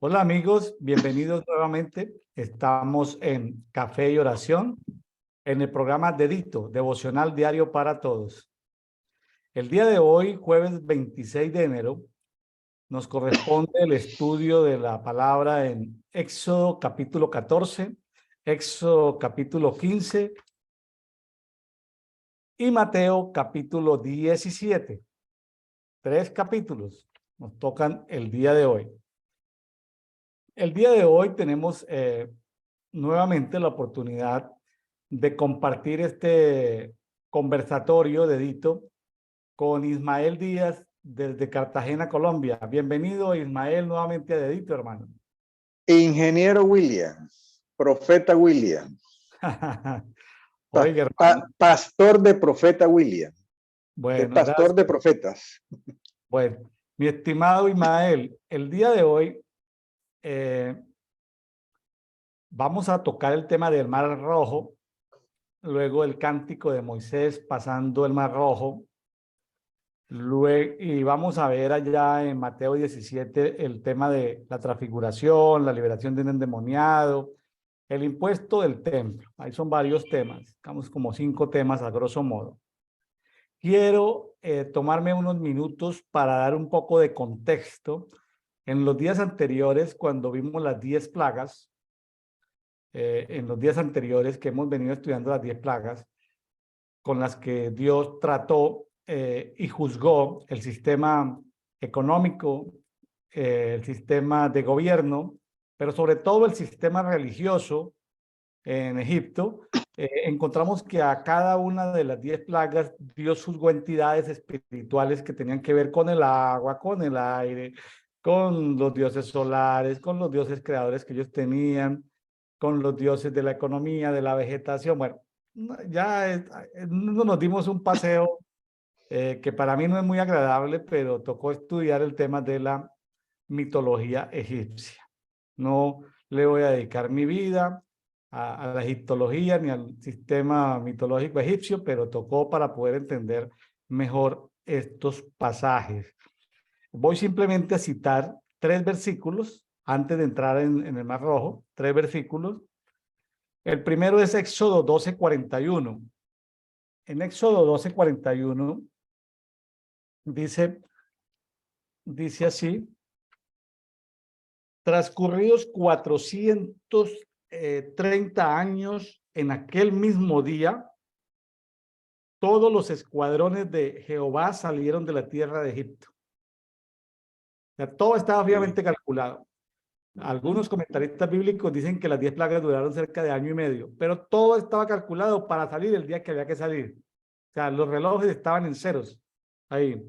Hola amigos, bienvenidos nuevamente. Estamos en Café y Oración, en el programa Dedito, Devocional Diario para Todos. El día de hoy, jueves 26 de enero, nos corresponde el estudio de la palabra en Éxodo capítulo 14, Éxodo capítulo 15 y Mateo capítulo 17. 3 capítulos nos tocan el día de hoy. El día de hoy tenemos nuevamente la oportunidad de compartir este conversatorio dedito con Ismael Díaz desde Cartagena, Colombia. Bienvenido, Ismael, nuevamente a Dedito, hermano. Ingeniero Williams, profeta Williams, Oiga, hermano. pastor de profeta Williams, es Bueno, pastor gracias. de profetas. Bueno, mi estimado Ismael, el día de hoy eh, vamos a tocar el tema del Mar Rojo, luego el cántico de Moisés pasando el Mar Rojo. Luego, y vamos a ver allá en Mateo 17 el tema de la transfiguración, la liberación de un endemoniado, el impuesto del templo. Ahí son varios temas, digamos como 5 temas a grosso modo. Quiero tomarme unos minutos para dar un poco de contexto. En los días anteriores, cuando vimos las 10 plagas, en los días anteriores que hemos venido estudiando las 10 plagas, con las que Dios trató y juzgó el sistema económico, el sistema de gobierno, pero sobre todo el sistema religioso en Egipto, encontramos que a cada una de las 10 plagas Dios juzgó entidades espirituales que tenían que ver con el agua, con el aire, con los dioses solares, con los dioses creadores que ellos tenían, con los dioses de la economía, de la vegetación. Bueno, ya nos dimos un paseo que para mí no es muy agradable, pero tocó estudiar el tema de la mitología egipcia. No le voy a dedicar mi vida a la egiptología ni al sistema mitológico egipcio, pero tocó para poder entender mejor estos pasajes. Voy simplemente a citar 3 versículos antes de entrar en el Mar Rojo, 3 versículos. El primero es Éxodo 12:41. En Éxodo 12:41 dice así: transcurridos 430 años, en aquel mismo día, todos los escuadrones de Jehová salieron de la tierra de Egipto. O sea, todo estaba obviamente calculado. Algunos comentaristas bíblicos dicen que las 10 plagas duraron cerca de año y medio, pero todo estaba calculado para salir el día que había que salir. O sea, los relojes estaban en ceros ahí.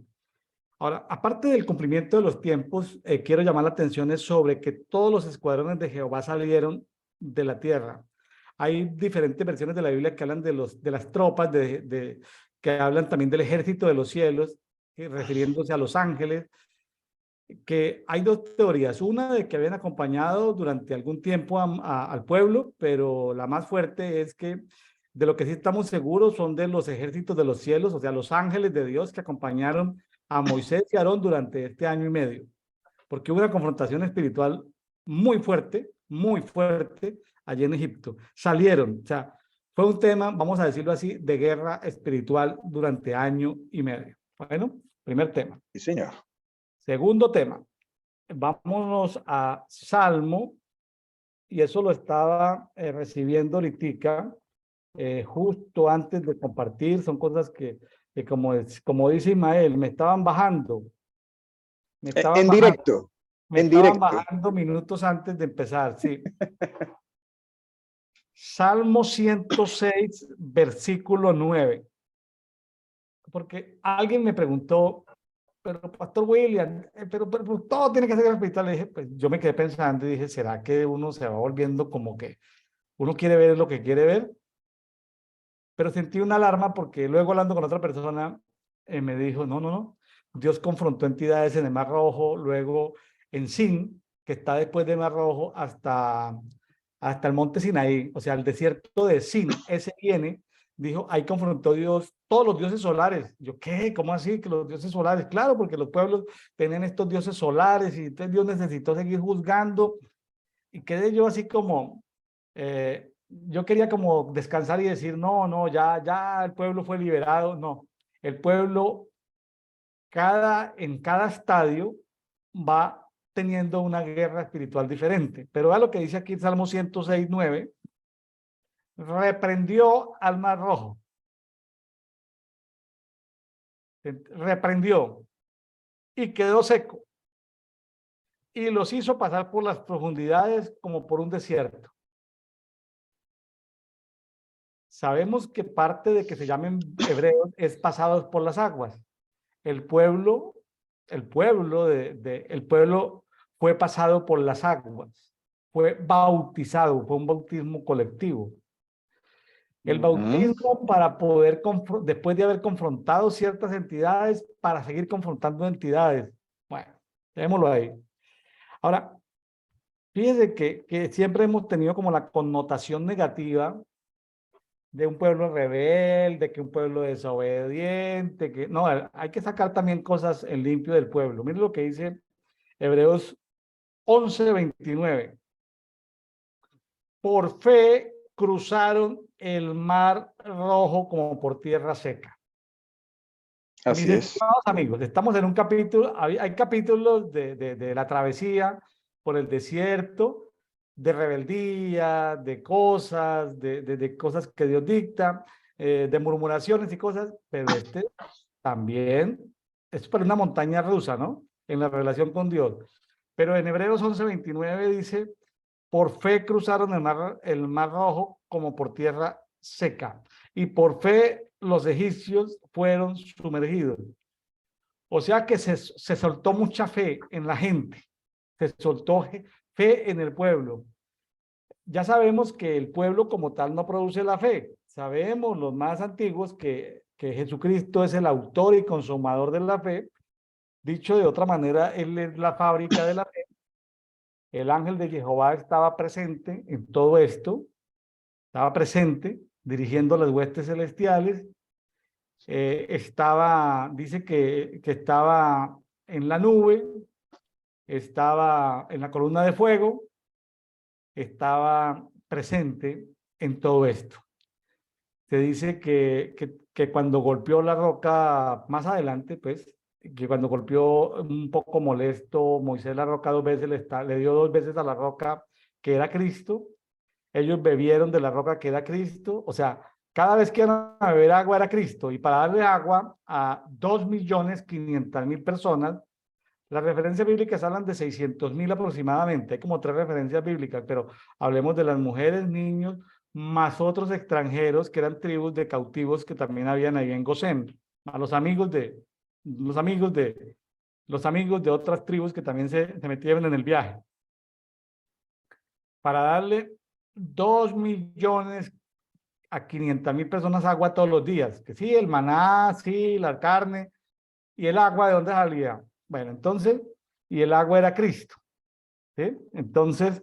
Ahora, aparte del cumplimiento de los tiempos, quiero llamar la atención sobre que todos los escuadrones de Jehová salieron de la tierra. Hay diferentes versiones de la Biblia que hablan de las tropas, que hablan también del ejército de los cielos, refiriéndose a los ángeles, que hay 2 teorías. Una de que habían acompañado durante algún tiempo al pueblo, pero la más fuerte es que de lo que sí estamos seguros son de los ejércitos de los cielos, o sea, los ángeles de Dios que acompañaron a Moisés y Aarón durante este año y medio, porque hubo una confrontación espiritual muy fuerte allí en Egipto. Salieron, o sea, fue un tema, vamos a decirlo así, de guerra espiritual durante año y medio. Bueno, primer tema. Sí, señor. Segundo tema, vámonos a Salmo, y eso lo estaba recibiendo ahorita, justo antes de compartir. Son cosas que como dice Ismael, me estaban bajando, me estaban En bajando, directo, me en estaban directo. bajando minutos antes de empezar, sí. Salmo 106, versículo 9. Porque alguien me preguntó, pero Pastor William, pero todo tiene que ser espiritual. Le dije, pues yo me quedé pensando y dije, ¿será que uno se va volviendo como que uno quiere ver lo que quiere ver? Pero sentí una alarma porque luego hablando con otra persona me dijo, no, Dios confrontó entidades en el Mar Rojo, luego en Sin, que está después del Mar Rojo, hasta el monte Sinaí, o sea, el desierto de Sin, ese viene dijo, ahí confrontó Dios todos los dioses solares. Yo, ¿qué? ¿Cómo así que los dioses solares? Claro, porque los pueblos tenían estos dioses solares y entonces Dios necesitó seguir juzgando. Y quedé yo así como, yo quería como descansar y decir, no, no, ya el pueblo fue liberado. No, el pueblo en cada estadio va teniendo una guerra espiritual diferente. Pero vea lo que dice aquí el Salmo 106:9. Reprendió al mar rojo. Reprendió y quedó seco. Y los hizo pasar por las profundidades como por un desierto. Sabemos que parte de que se llamen hebreos es pasados por las aguas. El pueblo fue pasado por las aguas, fue bautizado, fue un bautismo colectivo. El bautismo para poder, después de haber confrontado ciertas entidades, para seguir confrontando entidades. Bueno, dejémoslo ahí. Ahora, fíjense que siempre hemos tenido como la connotación negativa de un pueblo rebelde, que un pueblo desobediente, que no, hay que sacar también cosas en limpio del pueblo. Miren lo que dice Hebreos 11:29. Por fe cruzaron el mar rojo como por tierra seca. Así Mis es. estimados amigos, estamos en un capítulo, hay capítulos de la travesía por el desierto, de rebeldía, de cosas, de cosas que Dios dicta, de murmuraciones y cosas, pero este también es para una montaña rusa, ¿no? En la relación con Dios. Pero en Hebreos 11:29 dice, por fe cruzaron el mar rojo como por tierra seca, y por fe los egipcios fueron sumergidos. O sea que se soltó mucha fe en la gente, se soltó fe en el pueblo. Ya sabemos que el pueblo como tal no produce la fe. Sabemos los más antiguos que Jesucristo es el autor y consumador de la fe. Dicho de otra manera, Él es la fábrica de la fe. El ángel de Jehová estaba presente en todo esto, estaba presente dirigiendo las huestes celestiales. Dice que estaba en la nube, estaba en la columna de fuego, estaba presente en todo esto. Se dice que cuando golpeó la roca, más adelante, pues, que cuando golpeó un poco molesto Moisés la roca 2 veces, le dio 2 veces a la roca que era Cristo, ellos bebieron de la roca que era Cristo, o sea, cada vez que iban a beber agua era Cristo, y para darle agua a 2.500.000 personas, las referencias bíblicas hablan de 600.000 aproximadamente, hay como 3 referencias bíblicas, pero hablemos de las mujeres, niños, más otros extranjeros que eran tribus de cautivos que también habían ahí en Gosén, a los amigos de otras tribus que también se metieron en el viaje. Para darle 2.500.000 personas agua todos los días, que sí, el maná, sí, la carne, y el agua, ¿de dónde salía? Bueno, entonces, y el agua era Cristo, ¿sí? Entonces,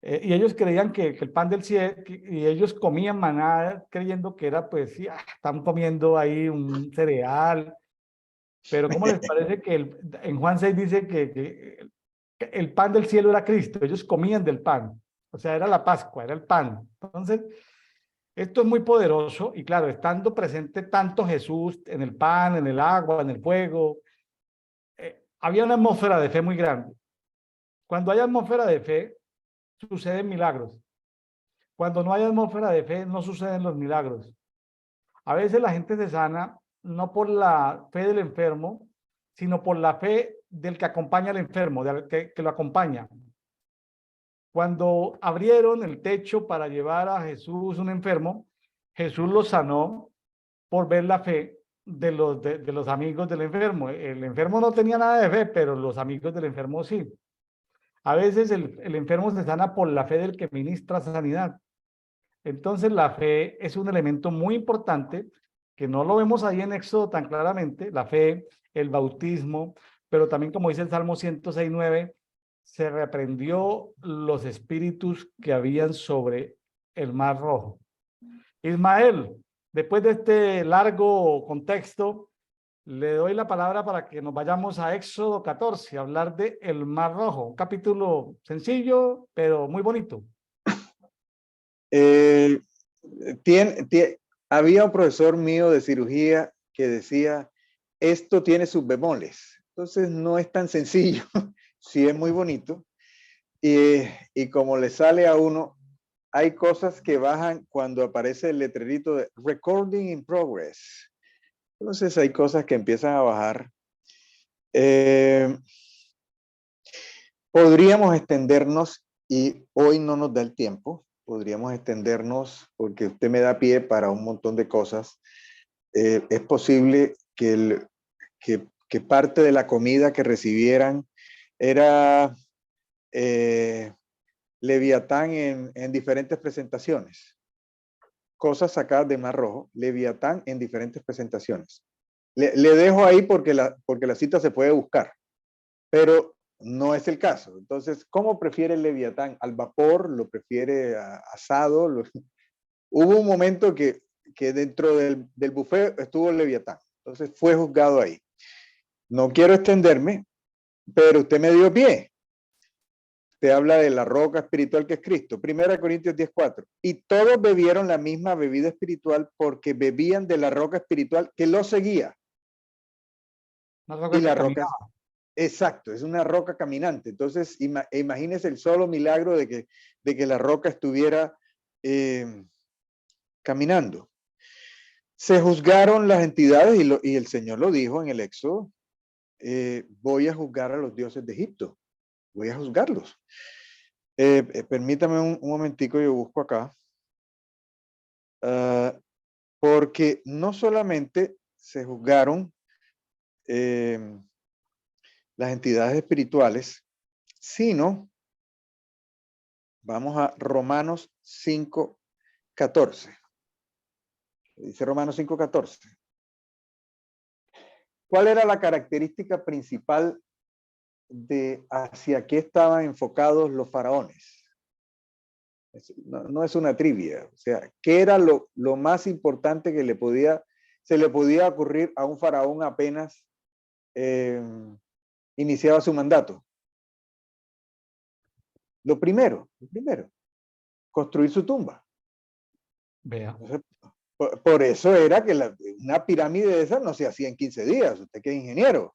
y ellos creían que el pan del cielo, y ellos comían maná creyendo que era, pues, sí, están comiendo ahí un cereal, pero ¿cómo les parece que en Juan 6 dice que el pan del cielo era Cristo? Ellos comían del pan, o sea, era la Pascua, era el pan. Entonces, esto es muy poderoso y claro, estando presente tanto Jesús en el pan, en el agua, en el fuego, había una atmósfera de fe muy grande. Cuando hay atmósfera de fe, suceden milagros. Cuando no hay atmósfera de fe, no suceden los milagros. A veces la gente se sana no por la fe del enfermo, sino por la fe del que acompaña al enfermo, que lo acompaña. Cuando abrieron el techo para llevar a Jesús un enfermo, Jesús lo sanó por ver la fe de los amigos del enfermo. El enfermo no tenía nada de fe, pero los amigos del enfermo sí. A veces el enfermo se sana por la fe del que ministra sanidad. Entonces la fe es un elemento muy importante que no lo vemos ahí en Éxodo tan claramente, la fe, el bautismo, pero también como dice el Salmo 106:9, se reprendió los espíritus que habían sobre el mar rojo. Ismael, Después de este largo contexto, le doy la palabra para que nos vayamos a Éxodo 14, a hablar de el Mar Rojo. Un capítulo sencillo, pero muy bonito. Eh, había un profesor mío de cirugía que decía, esto tiene sus bemoles. Entonces no es tan sencillo, sí es muy bonito. Y como le sale a uno, hay cosas que bajan cuando aparece el letrerito de Recording in Progress. Entonces hay cosas que empiezan a bajar. Podríamos extendernos y hoy no nos da el tiempo. Podríamos extendernos porque usted me da pie para un montón de cosas. Es posible que parte de la comida que recibieran era Leviatán en diferentes presentaciones. Cosas sacadas de Mar Rojo, Leviatán en diferentes presentaciones. Le dejo ahí porque la cita se puede buscar, pero no es el caso. Entonces, ¿cómo prefiere el Leviatán? ¿Al vapor? ¿Lo prefiere asado? Hubo un momento que dentro del buffet estuvo el Leviatán. Entonces fue juzgado ahí. No quiero extenderme, pero usted me dio pie. Te habla de la roca espiritual que es Cristo. 1 Corintios 10:4. Y todos bebieron la misma bebida espiritual porque bebían de la roca espiritual que los seguía. Una roca Y que la roca es, caminaba. exacto, es una roca caminante. Entonces, imagínese el solo milagro de que la roca estuviera caminando. Se juzgaron las entidades y el Señor lo dijo en el Éxodo, voy a juzgar a los dioses de Egipto, voy a juzgarlos. Permítame un momentico, yo busco acá. Porque no solamente se juzgaron las entidades espirituales, sino, vamos a Romanos 5:14. Dice Romanos 5:14. ¿Cuál era la característica principal de hacia qué estaban enfocados los faraones? No es una trivia. O sea, ¿qué era lo más importante que se le podía ocurrir a un faraón apenas iniciaba su mandato? Lo primero, construir su tumba. Vea. Entonces, por eso era que una pirámide de esas no se hacía en 15 días. Usted que es ingeniero,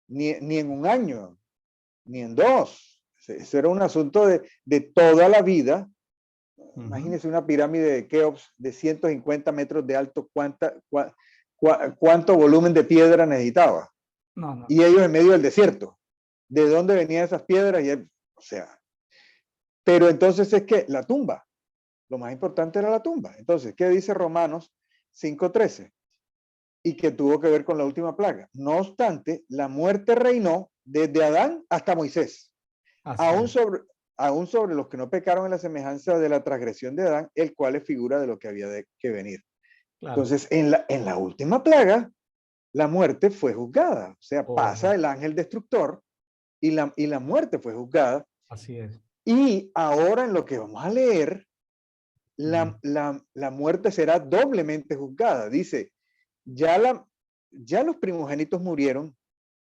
ni en un año, ni en dos. Eso era un asunto de toda la vida. Imagínese una pirámide de Keops de 150 metros de alto, ¿cuánto volumen de piedra necesitaba? No. Y ellos en medio del desierto. ¿De dónde venían esas piedras? O sea, pero entonces es que la tumba, lo más importante era la tumba. Entonces, ¿qué dice Romanos 5:13? Y que tuvo que ver con la última plaga. No obstante, la muerte reinó desde Adán hasta Moisés. Aún sobre los que no pecaron en la semejanza de la transgresión de Adán, el cual es figura de lo que había que venir. Claro. Entonces, en la última plaga, la muerte fue juzgada. O sea, pasa el ángel destructor y la muerte fue juzgada. Así es. Y ahora en lo que vamos a leer, la muerte será doblemente juzgada. Dice, ya los primogénitos murieron,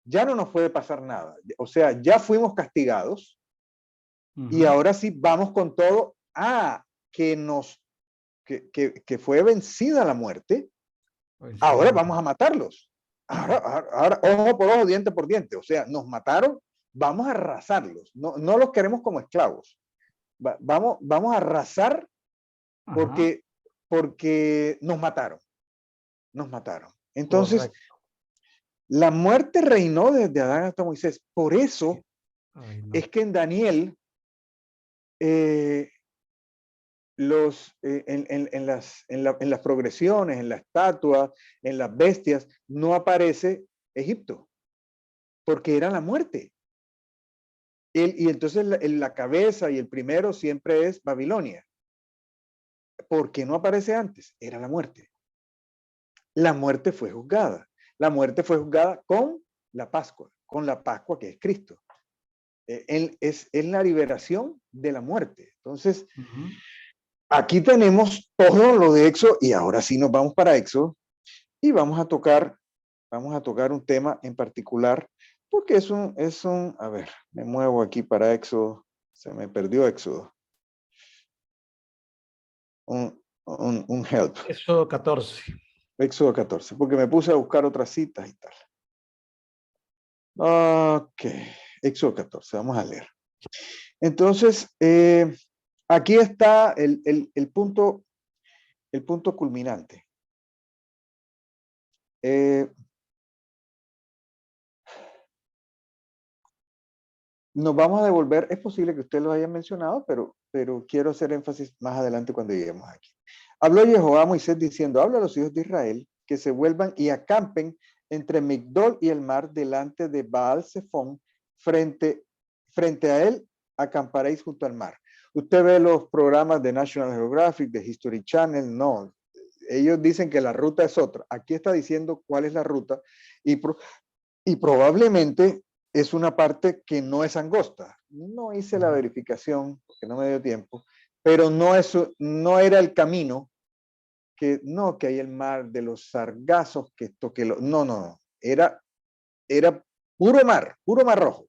ya no nos puede pasar nada. O sea, ya fuimos castigados y ahora sí vamos con todo que fue vencida la muerte. Ahora vamos a matarlos. Ahora, ojo por ojo, diente por diente. O sea, nos mataron, vamos a arrasarlos. No los queremos como esclavos. Vamos a arrasar porque nos mataron. Entonces, la muerte reinó desde Adán hasta Moisés. Por eso es que en Daniel, en las progresiones, en la estatua, en las bestias, no aparece Egipto, porque era la muerte. Y entonces la cabeza y el primero siempre es Babilonia. ¿Por qué no aparece antes? Era la muerte. La muerte fue juzgada. La muerte fue juzgada con la Pascua que es Cristo. Es la liberación de la muerte. Entonces, aquí tenemos todo lo de Éxodo y ahora sí nos vamos para Éxodo y vamos a tocar un tema en particular porque a ver, me muevo aquí para Éxodo, se me perdió Éxodo. Un help. Éxodo 14. Éxodo 14, porque me puse a buscar otras citas y tal. Ok, Éxodo 14, vamos a leer. Entonces, aquí está el punto culminante. Nos vamos a devolver, es posible que ustedes lo hayan mencionado, pero quiero hacer énfasis más adelante cuando lleguemos aquí. Habló Jehová a Moisés diciendo, habla a los hijos de Israel que se vuelvan y acampen entre Migdol y el mar delante de Baal Zephón, frente a él acamparéis junto al mar. Usted ve los programas de National Geographic, de History Channel, no. Ellos dicen que la ruta es otra. Aquí está diciendo cuál es la ruta y probablemente es una parte que no es angosta. No hice la verificación porque no me dio tiempo, pero no era el camino que hay el mar de los sargazos, que esto, que lo, no. Era puro mar rojo.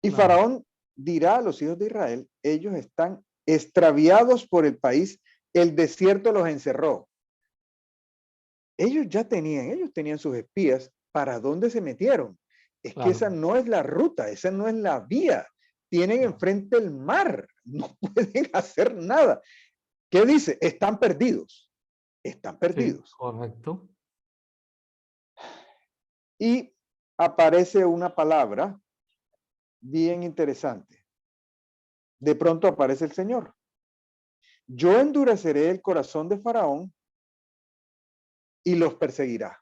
Y Faraón dirá a los hijos de Israel, ellos están extraviados por el país, el desierto los encerró. Ellos tenían sus espías. ¿Para dónde se metieron? Es que esa no es la ruta, esa no es la vía. Tienen enfrente el mar, no pueden hacer nada. ¿Qué dice? Están perdidos. Están perdidos. Sí, correcto. Y aparece una palabra bien interesante. De pronto aparece el Señor. Yo endureceré el corazón de Faraón y los perseguirá.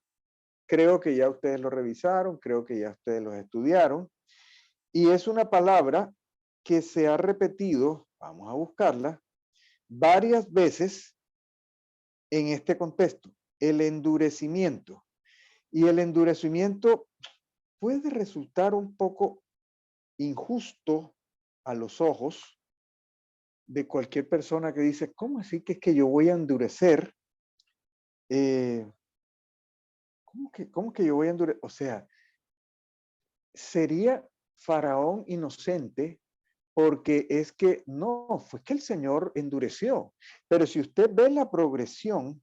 Creo que ya ustedes lo revisaron, creo que ya ustedes los estudiaron. Y es una palabra que se ha repetido, vamos a buscarla, varias veces en este contexto, el endurecimiento. Y el endurecimiento puede resultar un poco injusto a los ojos de cualquier persona que dice, ¿cómo así que es que yo voy a endurecer? ¿Cómo que yo voy a endurecer? O sea, sería Faraón inocente porque es que no, fue que el Señor endureció. Pero si usted ve la progresión,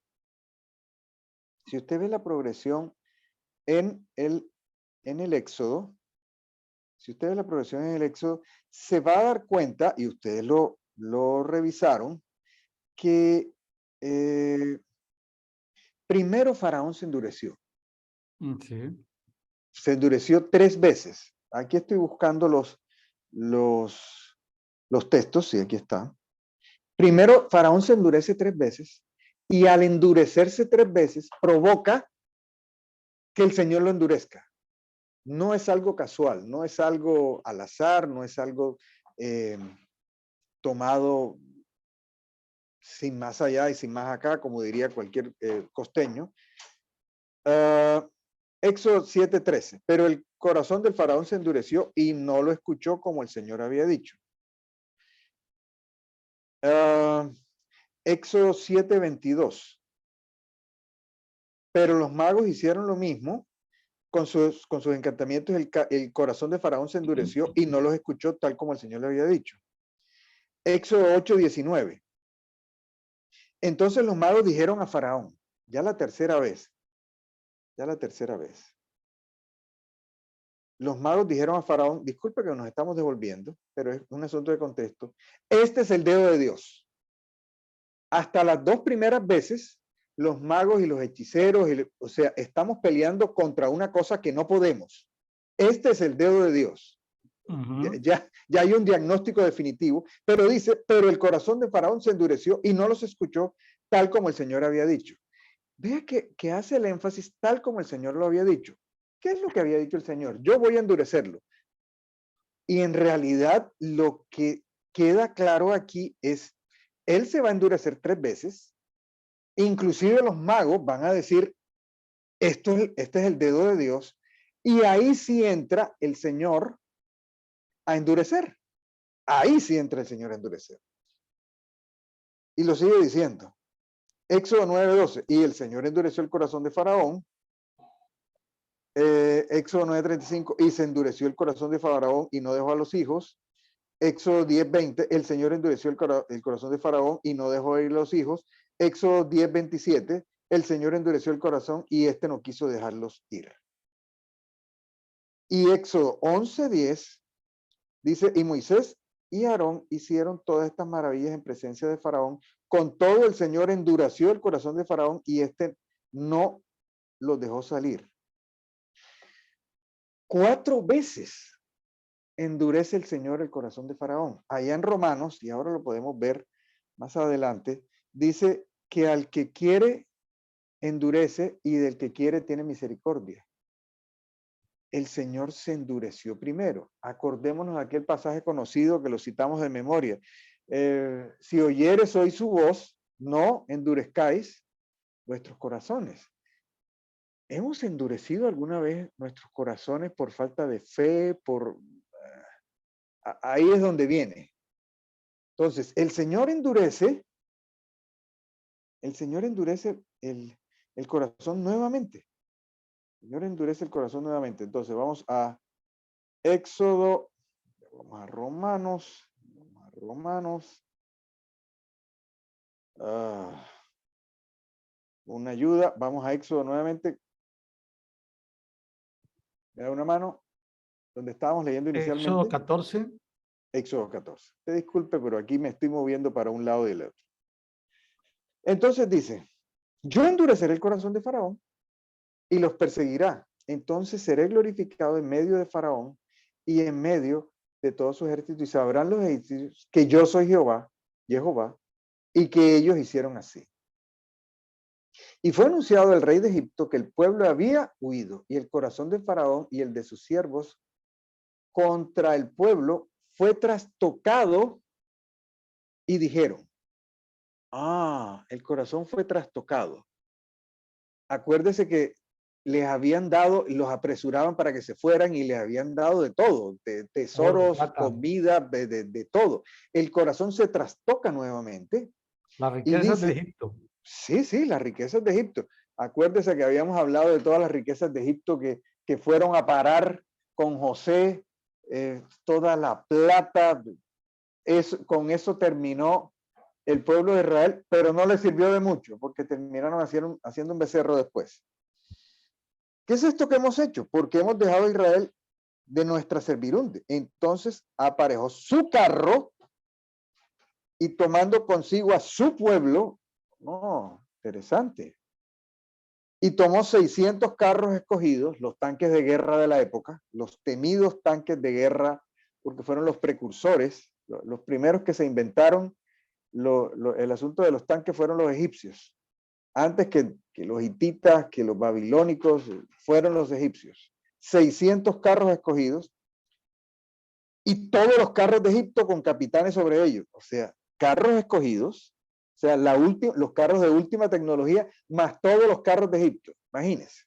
en el Éxodo, se va a dar cuenta, y ustedes lo revisaron, que primero Faraón se endureció. Sí. Se endureció 3 veces. Aquí estoy buscando los textos, sí, aquí está. Primero, Faraón se endurece 3 veces y al endurecerse 3 veces provoca que el Señor lo endurezca. No es algo casual, no es algo al azar, no es algo tomado sin más allá y sin más acá, como diría cualquier costeño. Éxodo 7:13. Pero el corazón del faraón se endureció y no lo escuchó como el Señor había dicho. Éxodo 7:22. Pero los magos hicieron lo mismo con sus encantamientos. El corazón de Faraón se endureció y no los escuchó tal como el Señor le había dicho. Éxodo 8:19. Entonces los magos dijeron a Faraón, ya la tercera vez. Los magos dijeron a Faraón, disculpe que nos estamos devolviendo, pero es un asunto de contexto. Este es el dedo de Dios. Hasta las 2 primeras veces, los magos y los hechiceros, o sea, estamos peleando contra una cosa que no podemos. Este es el dedo de Dios. Ya hay un diagnóstico definitivo, pero dice, pero el corazón de Faraón se endureció y no los escuchó tal como el Señor había dicho. Vea que hace el énfasis tal como el Señor lo había dicho. ¿Qué es lo que había dicho el Señor? Yo voy a endurecerlo. Y en realidad lo que queda claro aquí es, Él se va a endurecer 3 veces. Inclusive los magos van a decir, este es el dedo de Dios. Y ahí sí entra el Señor a endurecer. Ahí sí entra el Señor a endurecer. Y lo sigue diciendo. Éxodo 9:12. Y el Señor endureció el corazón de Faraón. Éxodo 9:35. Y se endureció el corazón de Faraón y no dejó a los hijos. Éxodo 10:20. El Señor endureció el corazón de Faraón y no dejó ir a los hijos. Éxodo 10:27. El Señor endureció el corazón y éste no quiso dejarlos ir. Y Éxodo 11:10 dice, y Moisés y Aarón hicieron todas estas maravillas en presencia de Faraón. Con todo el Señor endureció el corazón de Faraón y éste no los dejó salir. 4 veces endurece el Señor el corazón de Faraón. Allá en Romanos, y ahora lo podemos ver más adelante, dice que al que quiere endurece y del que quiere tiene misericordia. El Señor se endureció primero. Acordémonos de aquel pasaje conocido que lo citamos de memoria. Si oyeres hoy su voz, no endurezcáis vuestros corazones. ¿Hemos endurecido alguna vez nuestros corazones por falta de fe? Ahí es donde viene. Entonces, el Señor endurece el corazón nuevamente. El Señor endurece el corazón nuevamente. Entonces, vamos a Éxodo, vamos a Romanos. Una ayuda, vamos a Éxodo nuevamente. Me da una mano, donde estábamos leyendo inicialmente. Éxodo 14. Éxodo 14. Te disculpe, pero aquí me estoy moviendo para un lado y el otro. Entonces dice, yo endureceré el corazón de Faraón y los perseguirá. Entonces seré glorificado en medio de Faraón y en medio de todo su ejército, y sabrán los egipcios que yo soy Jehová, y que ellos hicieron así. Y fue anunciado al rey de Egipto que el pueblo había huido, y el corazón de Faraón y el de sus siervos contra el pueblo fue trastocado, y dijeron, el corazón fue trastocado. Acuérdese que les habían dado, y los apresuraban para que se fueran, y les habían dado de todo, de tesoros, comida, de todo. El corazón se trastoca nuevamente. Las riquezas de Egipto. Sí, las riquezas de Egipto. Acuérdese que habíamos hablado de todas las riquezas de Egipto que fueron a parar con José, toda la plata. Con eso terminó el pueblo de Israel, pero no les sirvió de mucho, porque terminaron haciendo un becerro después. ¿Qué es esto que hemos hecho? Porque hemos dejado a Israel de nuestra servidumbre. Entonces aparejó su carro y tomando consigo a su pueblo, interesante. Y tomó 600 carros escogidos, los tanques de guerra de la época, los temidos tanques de guerra, porque fueron los precursores, los primeros que se inventaron el asunto de los tanques fueron los egipcios. Antes que los hititas, que los babilónicos, fueron los egipcios. 600 carros escogidos y todos los carros de Egipto con capitanes sobre ellos. O sea, carros escogidos, o sea, los carros de última tecnología, más todos los carros de Egipto. Imagínense.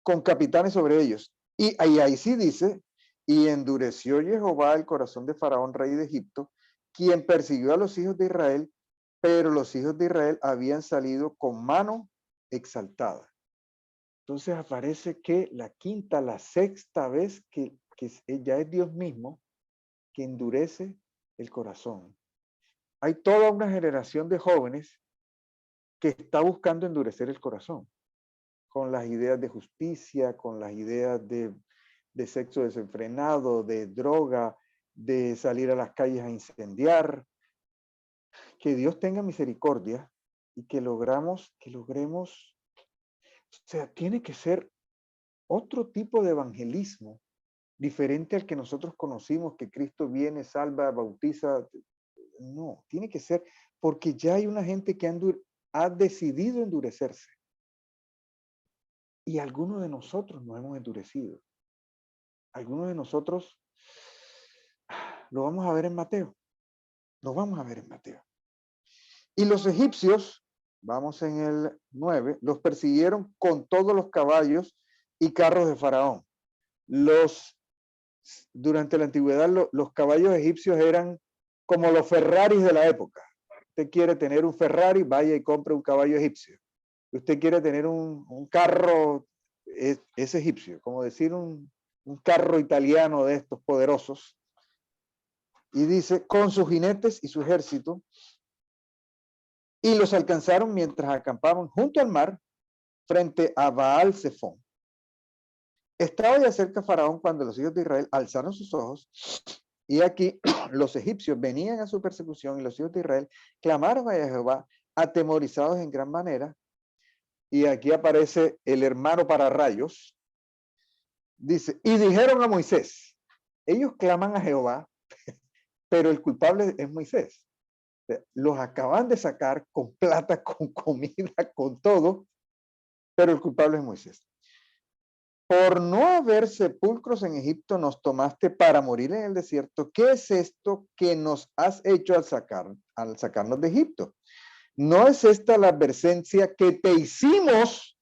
Con capitanes sobre ellos. Y ahí sí dice, y endureció Jehová el corazón de Faraón, rey de Egipto, quien persiguió a los hijos de Israel, pero los hijos de Israel habían salido con mano exaltada. Entonces aparece que la sexta vez que ya es Dios mismo que endurece el corazón. Hay toda una generación de jóvenes que está buscando endurecer el corazón, con las ideas de justicia, con las ideas de sexo desenfrenado, de droga, de salir a las calles a incendiar. Que Dios tenga misericordia y que logremos, o sea, tiene que ser otro tipo de evangelismo diferente al que nosotros conocimos, que Cristo viene, salva, bautiza. No, tiene que ser porque ya hay una gente que ha decidido endurecerse. Y algunos de nosotros nos hemos endurecido. Algunos de nosotros lo vamos a ver en Mateo. Lo vamos a ver en Mateo. Y los egipcios, vamos en el 9, los persiguieron con todos los caballos y carros de Faraón. Durante la antigüedad, los caballos egipcios eran como los Ferraris de la época. Usted quiere tener un Ferrari, vaya y compre un caballo egipcio. Usted quiere tener un carro, es egipcio, como decir un carro italiano de estos poderosos. Y dice, con sus jinetes y su ejército, y los alcanzaron mientras acampaban junto al mar, frente a Baal-Zephón. Estaba ya cerca Faraón cuando los hijos de Israel alzaron sus ojos, y aquí los egipcios venían a su persecución, y los hijos de Israel clamaron a Jehová, atemorizados en gran manera. Y aquí aparece el hermano para rayos. Dice, y dijeron a Moisés, ellos claman a Jehová, pero el culpable es Moisés. Los acaban de sacar con plata, con comida, con todo, pero el culpable es Moisés. Por no haber sepulcros en Egipto nos tomaste para morir en el desierto. ¿Qué es esto que nos has hecho al sacarnos de Egipto? ¿No es esta la advertencia que te hicimos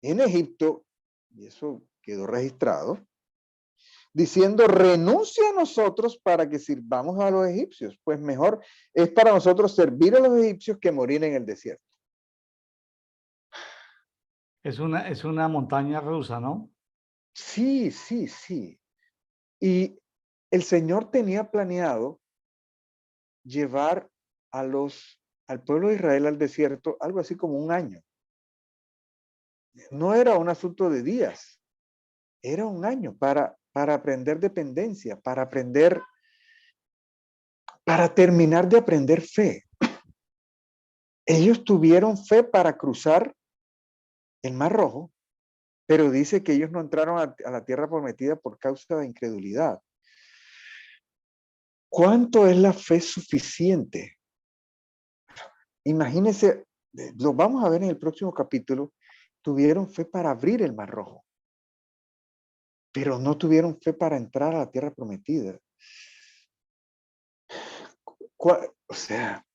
en Egipto? Y eso quedó registrado. Diciendo, renuncia a nosotros para que sirvamos a los egipcios. Pues mejor es para nosotros servir a los egipcios que morir en el desierto. Es una montaña rusa, ¿no? Sí, sí, sí. Y el Señor tenía planeado llevar al pueblo de Israel al desierto algo así como un año. No era un asunto de días, era un año para aprender dependencia, para terminar de aprender fe. Ellos tuvieron fe para cruzar el Mar Rojo, pero dice que ellos no entraron a la tierra prometida por causa de incredulidad. ¿Cuánto es la fe suficiente? Imagínense, lo vamos a ver en el próximo capítulo, tuvieron fe para abrir el Mar Rojo, pero no tuvieron fe para entrar a la tierra prometida. O sea,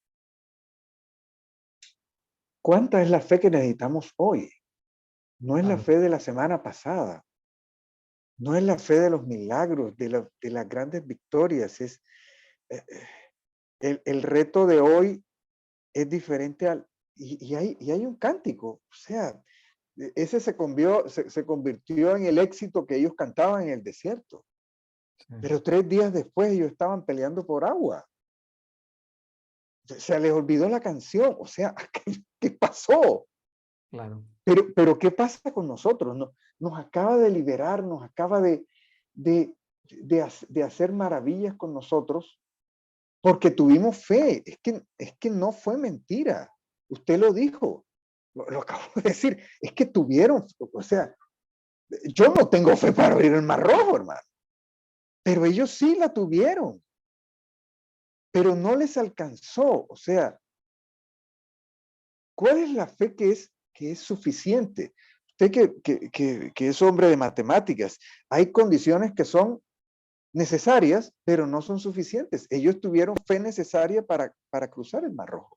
¿cuánta es la fe que necesitamos hoy? No es la fe de la semana pasada. No es la fe de los milagros, de las grandes victorias. Es, el reto de hoy es diferente y hay un cántico. O sea, ese se convirtió en el éxito que ellos cantaban en el desierto. Sí. Pero 3 días después ellos estaban peleando por agua. Se les olvidó la canción. O sea, ¿qué pasó? Claro. Pero ¿qué pasa con nosotros? Nos acaba de liberar, nos acaba de hacer maravillas con nosotros porque tuvimos fe. Es que no fue mentira. Usted lo dijo. Lo acabo de decir. Es que tuvieron, o sea, yo no tengo fe para abrir el Mar Rojo, hermano. Pero ellos sí la tuvieron. Pero no les alcanzó. O sea, ¿cuál es la fe que es suficiente? Usted que es hombre de matemáticas, hay condiciones que son necesarias, pero no son suficientes. Ellos tuvieron fe necesaria para cruzar el Mar Rojo.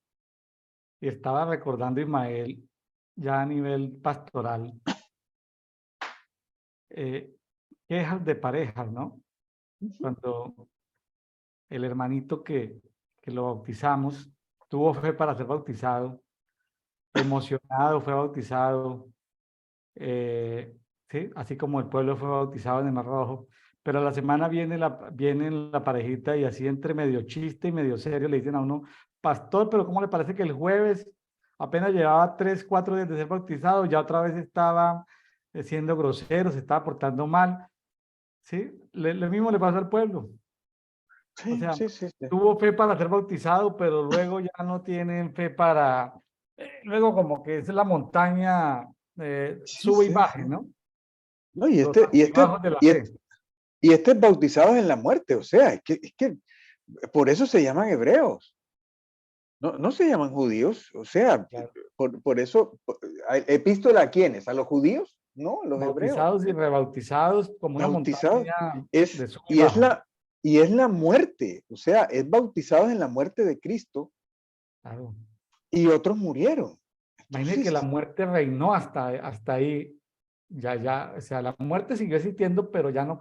Y estaba recordando, Ismael, ya a nivel pastoral, quejas de parejas, ¿no? Cuando el hermanito que lo bautizamos tuvo fe para ser bautizado, emocionado fue bautizado, ¿sí? Así como el pueblo fue bautizado en el Mar Rojo, pero a la semana viene la parejita y así entre medio chiste y medio serio le dicen a uno, pastor, pero ¿cómo le parece que el jueves apenas llevaba 3, 4 días de ser bautizado, ya otra vez estaba siendo grosero, se estaba portando mal? ¿Sí? Lo mismo le pasó al pueblo. Sí, O sea, sí. tuvo fe para ser bautizado, pero luego ya no tienen fe para... luego como que es la montaña, sube y baje, ¿no? No, Los altibajos de la fe. Y es bautizados en la muerte, o sea, es que por eso se llaman hebreos. No se llaman judíos, o sea, claro. por eso, ¿epístola a quiénes? ¿A los judíos? No, los bautizados hebreos. Y rebautizados como una montaña de sub y bajo. Y es la muerte, o sea, es bautizados en la muerte de Cristo. Claro. Y otros murieron. Imagínate que la muerte reinó hasta ahí. Ya, o sea, la muerte siguió existiendo, pero ya no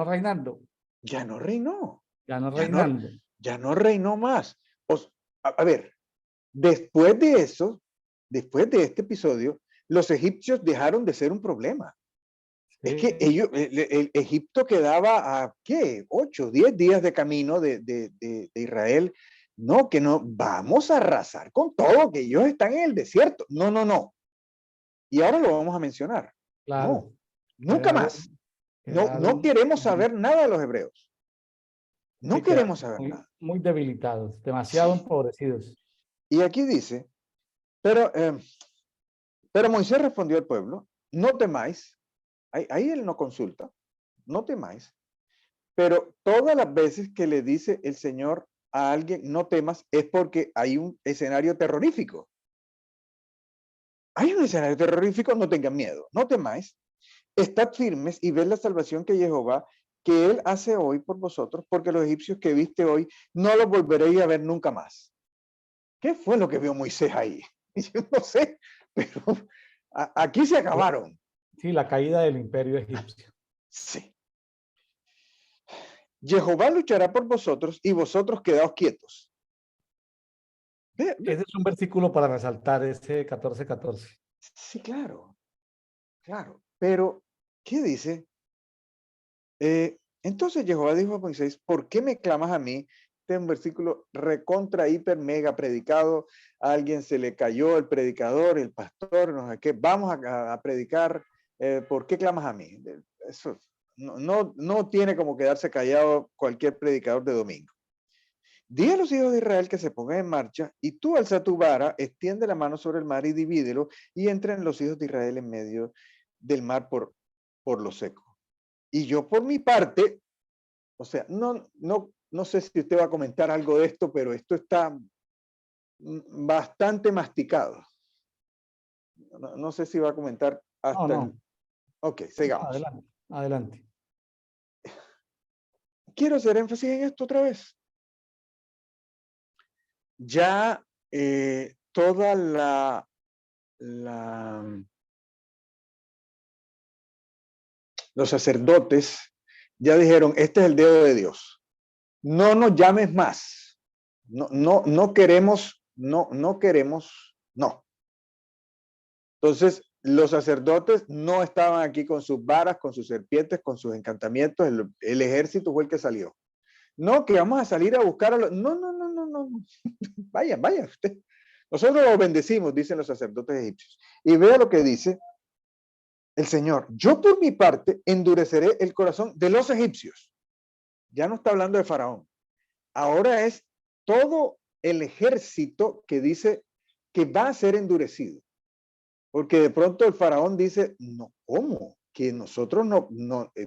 reinando. Ya no reinó. Ya no reinando. Ya no reinó más. A ver, Después de eso, después de este episodio, los egipcios dejaron de ser un problema. Es que Sí, ellos, Egipto quedaba a, ¿qué? 8, 10 días de camino de Israel. No, que no, vamos a arrasar con todo, que ellos están en el desierto. No, no, no. Y ahora lo vamos a mencionar. claro. No, nunca más. Quedaron, No, no quedaron, queremos saber nada de los hebreos. No sí, queremos quedaron saber muy, nada. muy debilitados, demasiado Sí. empobrecidos. Y aquí dice, pero, eh, pero Moisés respondió al pueblo, no temáis. Ahí él no consulta, no temáis. Pero todas las veces que le dice el Señor a alguien no temas es porque hay un escenario terrorífico. Hay un escenario terrorífico, no tengan miedo, no temáis. Estad firmes y ved la salvación que Jehová, que Él hace hoy por vosotros, porque los egipcios que viste hoy no los volveréis a ver nunca más. ¿Qué fue lo que vio Moisés ahí? Yo no sé, pero aquí se acabaron. Sí, la caída del imperio egipcio. Sí. Jehová luchará por vosotros y vosotros quedaos quietos. Ese es un versículo para resaltar, ese 14:14. Sí, claro, claro. Pero, ¿qué dice? Entonces Jehová dijo a Moisés, ¿por qué me clamas a mí? Este es un versículo recontra, hiper, mega predicado. A alguien se le cayó el predicador, el pastor, no sé qué. Vamos a predicar. ¿Por qué clamas a mí? Eso no tiene como quedarse callado cualquier predicador de domingo. Di a los hijos de Israel que se pongan en marcha y tú alza tu vara, extiende la mano sobre el mar y divídelo y entren los hijos de Israel en medio del mar por lo seco. Y yo por mi parte, o sea, no sé si usted va a comentar algo de esto, pero esto está bastante masticado. No sé si va a comentar No, hasta el... no, Ok, no, sigamos. adelante, adelante. Quiero hacer énfasis en esto otra vez. Ya toda la, los sacerdotes ya dijeron, este es el dedo de Dios. No nos llames más. No queremos, no queremos, no. Entonces, los sacerdotes no estaban aquí con sus varas, con sus serpientes, con sus encantamientos. El ejército fue el que salió. No, que vamos a salir a buscar a los... No. Vaya, vaya usted. Nosotros los bendecimos, dicen los sacerdotes egipcios. Y vea lo que dice el Señor. Yo por mi parte endureceré el corazón de los egipcios. Ya no está hablando de Faraón. Ahora es todo el ejército que dice que va a ser endurecido. Porque de pronto el faraón dice, no, ¿cómo? Que nosotros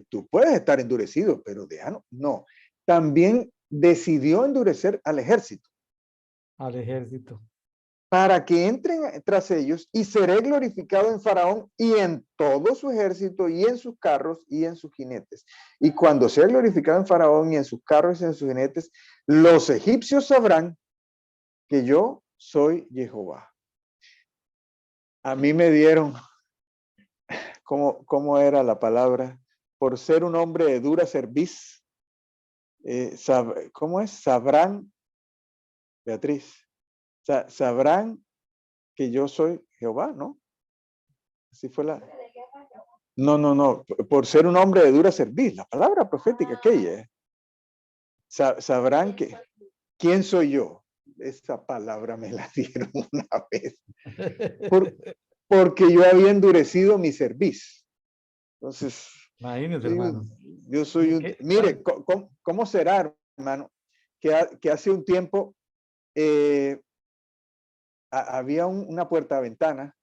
tú puedes estar endurecido, pero déjanos. No, también decidió endurecer al ejército Al ejército. para que entren tras ellos y seré glorificado en Faraón y en todo su ejército y en sus carros y en sus jinetes. Y cuando sea glorificado en Faraón y en sus carros y en sus jinetes, los egipcios sabrán que yo soy Jehová. A mí me dieron, ¿cómo era la palabra? Por ser un hombre de dura cerviz, ¿cómo es? Sabrán, Beatriz, sabrán que yo soy Jehová, ¿no? Así fue la... No, por ser un hombre de dura cerviz, la palabra profética aquella, sabrán que, ¿quién soy yo? Esa palabra me la dieron una vez, por, porque yo había endurecido mi cerviz. Entonces, Imagínese, hermano. yo soy un... Mire, ¿cómo será, hermano? Que hace un tiempo había una puerta-ventana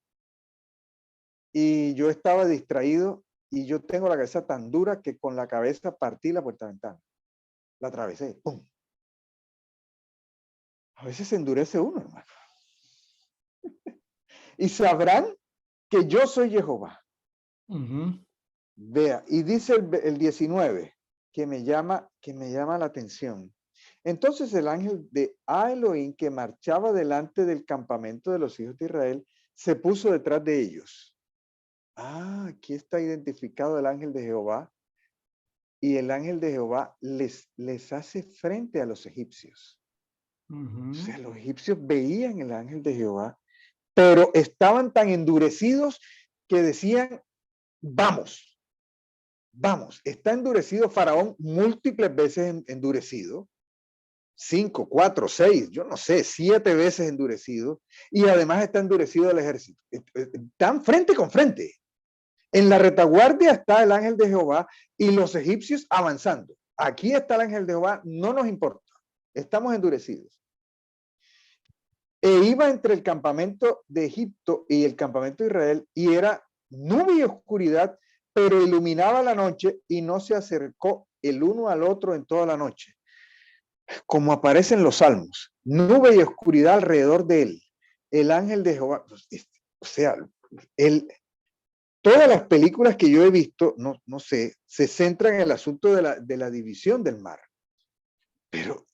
y yo estaba distraído y yo tengo la cabeza tan dura que con la cabeza partí la puerta-ventana. La atravesé, ¡pum! A veces se endurece uno, hermano. Y sabrán que yo soy Jehová. Vea, y dice el 19, que me llama la atención. Entonces el ángel de Elohim que marchaba delante del campamento de los hijos de Israel se puso detrás de ellos. Aquí está identificado el ángel de Jehová. Y el ángel de Jehová les hace frente a los egipcios. O sea, los egipcios veían el ángel de Jehová, pero estaban tan endurecidos que decían, vamos, vamos. Está endurecido Faraón, múltiples veces endurecido, 5, 4, 6, yo no sé, 7 veces endurecido, y además está endurecido el ejército. Están frente con frente. En la retaguardia está el ángel de Jehová y los egipcios avanzando. Aquí está el ángel de Jehová, no nos importa, estamos endurecidos. E iba entre el campamento de Egipto y el campamento de Israel, y era nube y oscuridad, pero iluminaba la noche y no se acercó el uno al otro en toda la noche. Como aparece en los salmos, nube y oscuridad alrededor de él, el ángel de Jehová. O sea, todas las películas que yo he visto, no sé, se centran en el asunto de la división del mar. Pero,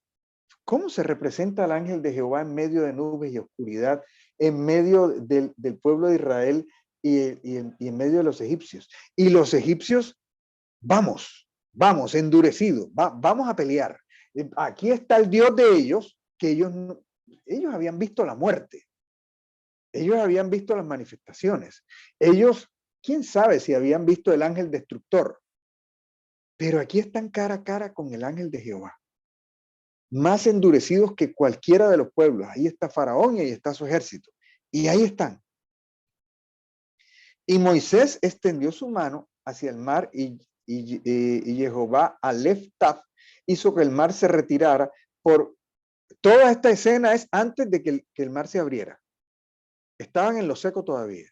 ¿cómo se representa al ángel de Jehová en medio de nubes y oscuridad, en medio del pueblo de Israel y en medio de los egipcios? Y los egipcios, vamos, endurecidos, vamos a pelear. Aquí está el Dios de ellos, que ellos habían visto la muerte. Ellos habían visto las manifestaciones. Ellos, quién sabe si habían visto el ángel destructor. Pero aquí están cara a cara con el ángel de Jehová. Más endurecidos que cualquiera de los pueblos. Ahí está Faraón y ahí está su ejército. Y ahí están. Y Moisés extendió su mano hacia el mar y Jehová Alef-Taf hizo que el mar se retirara. Toda esta escena es antes de que el mar se abriera. Estaban en lo seco todavía.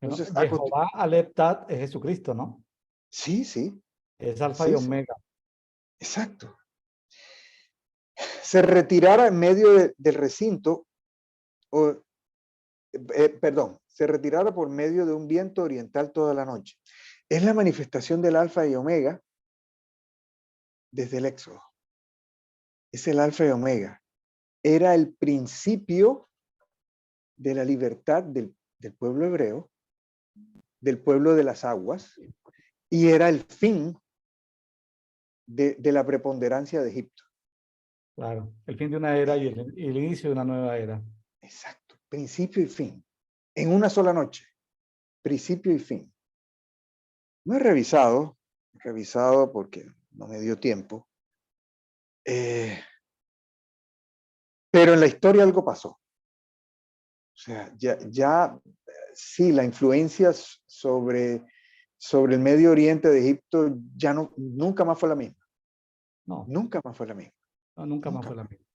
Entonces, Jehová Aleptat es Jesucristo, ¿no? Sí, sí. Es alfa y omega. Exacto. Se retirara en medio del recinto, se retirara por medio de un viento oriental toda la noche. Es la manifestación del alfa y omega desde el Éxodo. Es el alfa y omega. Era el principio de la libertad del pueblo hebreo, del pueblo de las aguas, y era el fin de la preponderancia de Egipto. Claro, el fin de una era y el inicio de una nueva era. Exacto, principio y fin, en una sola noche, principio y fin. No he revisado porque no me dio tiempo, pero en la historia algo pasó. O sea, ya sí, la influencia sobre el Medio Oriente de Egipto ya nunca más fue la misma. No. Nunca más fue la misma. No, nunca más fue la misma.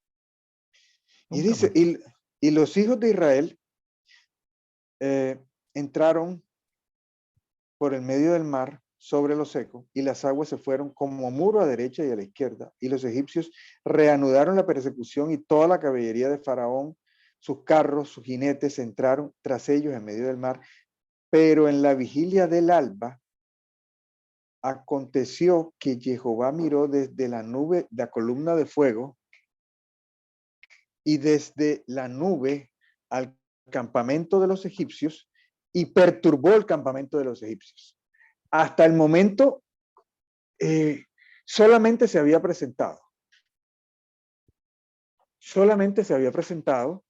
Y dice, y los hijos de Israel entraron por el medio del mar sobre lo seco, y las aguas se fueron como muro a derecha y a la izquierda, y los egipcios reanudaron la persecución, y toda la caballería de Faraón, sus carros, sus jinetes, entraron tras ellos en medio del mar. Pero en la vigilia del alba, aconteció que Jehová miró desde la nube, la columna de fuego, y desde la nube al campamento de los egipcios, y perturbó el campamento de los egipcios. Hasta el momento, solamente se había presentado. Solamente se había presentado,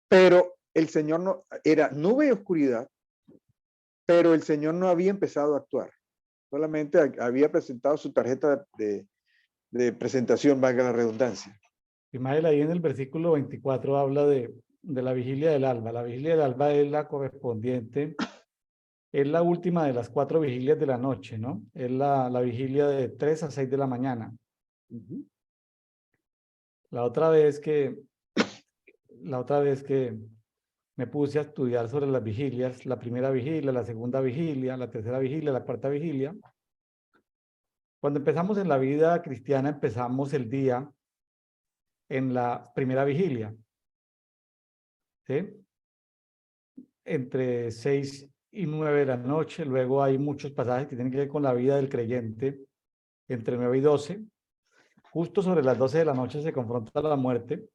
pero el Señor no, era nube y oscuridad, pero el Señor no había empezado a actuar. Solamente había presentado su tarjeta de presentación, valga la redundancia. Ismael, ahí en el versículo 24 habla de la vigilia del alba. La vigilia del alba es la correspondiente, es la última de las 4 vigilias de la noche, ¿no? Es la vigilia de 3 a 6 de la mañana. La otra vez que me puse a estudiar sobre las vigilias, la primera vigilia, la segunda vigilia, la tercera vigilia, la cuarta vigilia. Cuando empezamos en la vida cristiana, empezamos el día en la primera vigilia, ¿sí? Entre 6 y 9 de la noche. Luego hay muchos pasajes que tienen que ver con la vida del creyente, entre 9 y 12. Justo sobre las 12 de la noche se confronta la muerte.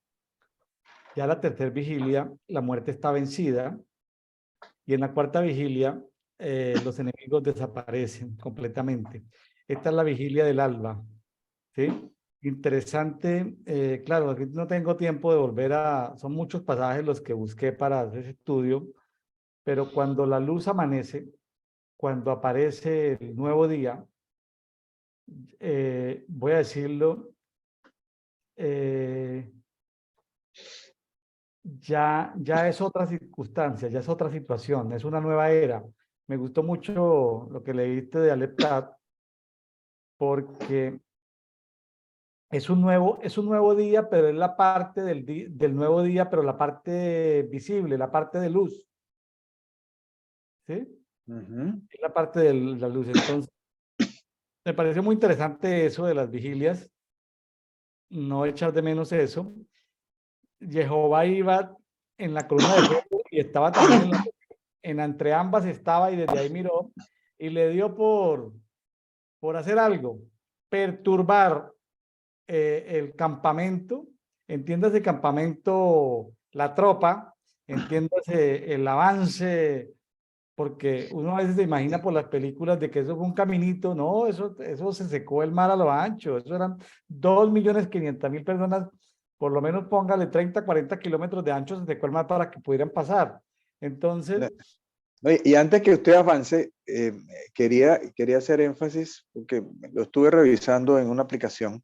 Ya la tercera vigilia, la muerte está vencida. Y en la cuarta vigilia, los enemigos desaparecen completamente. Esta es la vigilia del alba, ¿sí? Interesante. Claro, aquí no tengo tiempo de volver a... Son muchos pasajes los que busqué para hacer ese estudio, pero cuando la luz amanece, cuando aparece el nuevo día, voy a decirlo, eh, ya es otra circunstancia, ya es otra situación, es una nueva era. Me gustó mucho lo que leíste de Aleph Tat, porque es un nuevo día, pero es la parte del nuevo día, pero la parte visible, la parte de luz, ¿sí? Ujú. Es la parte de la luz. Entonces, me pareció muy interesante eso de las vigilias, no echar de menos eso. Jehová iba en la columna de fuego y estaba también entre ambas estaba y desde ahí miró y le dio por hacer algo, perturbar el campamento, entiéndase campamento, la tropa, entiéndase el avance, porque uno a veces se imagina por las películas de que eso fue un caminito, no, eso se secó el mar a lo ancho, eso eran 2.500.000 personas, por lo menos póngale 30, 40 kilómetros de ancho, se secó el mar para que pudieran pasar. Entonces, No, y antes que usted avance, quería hacer énfasis, porque lo estuve revisando en una aplicación,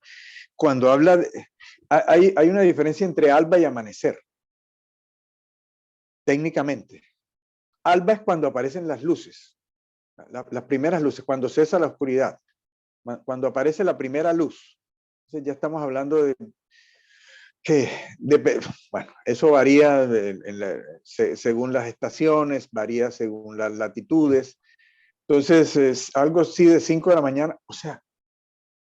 cuando habla de, hay una diferencia entre alba y amanecer, técnicamente. Alba es cuando aparecen las luces, las primeras luces, cuando cesa la oscuridad, cuando aparece la primera luz. Entonces ya estamos hablando de que, bueno, eso varía según las estaciones, varía según las latitudes. Entonces, es algo así de 5 de la mañana, o sea,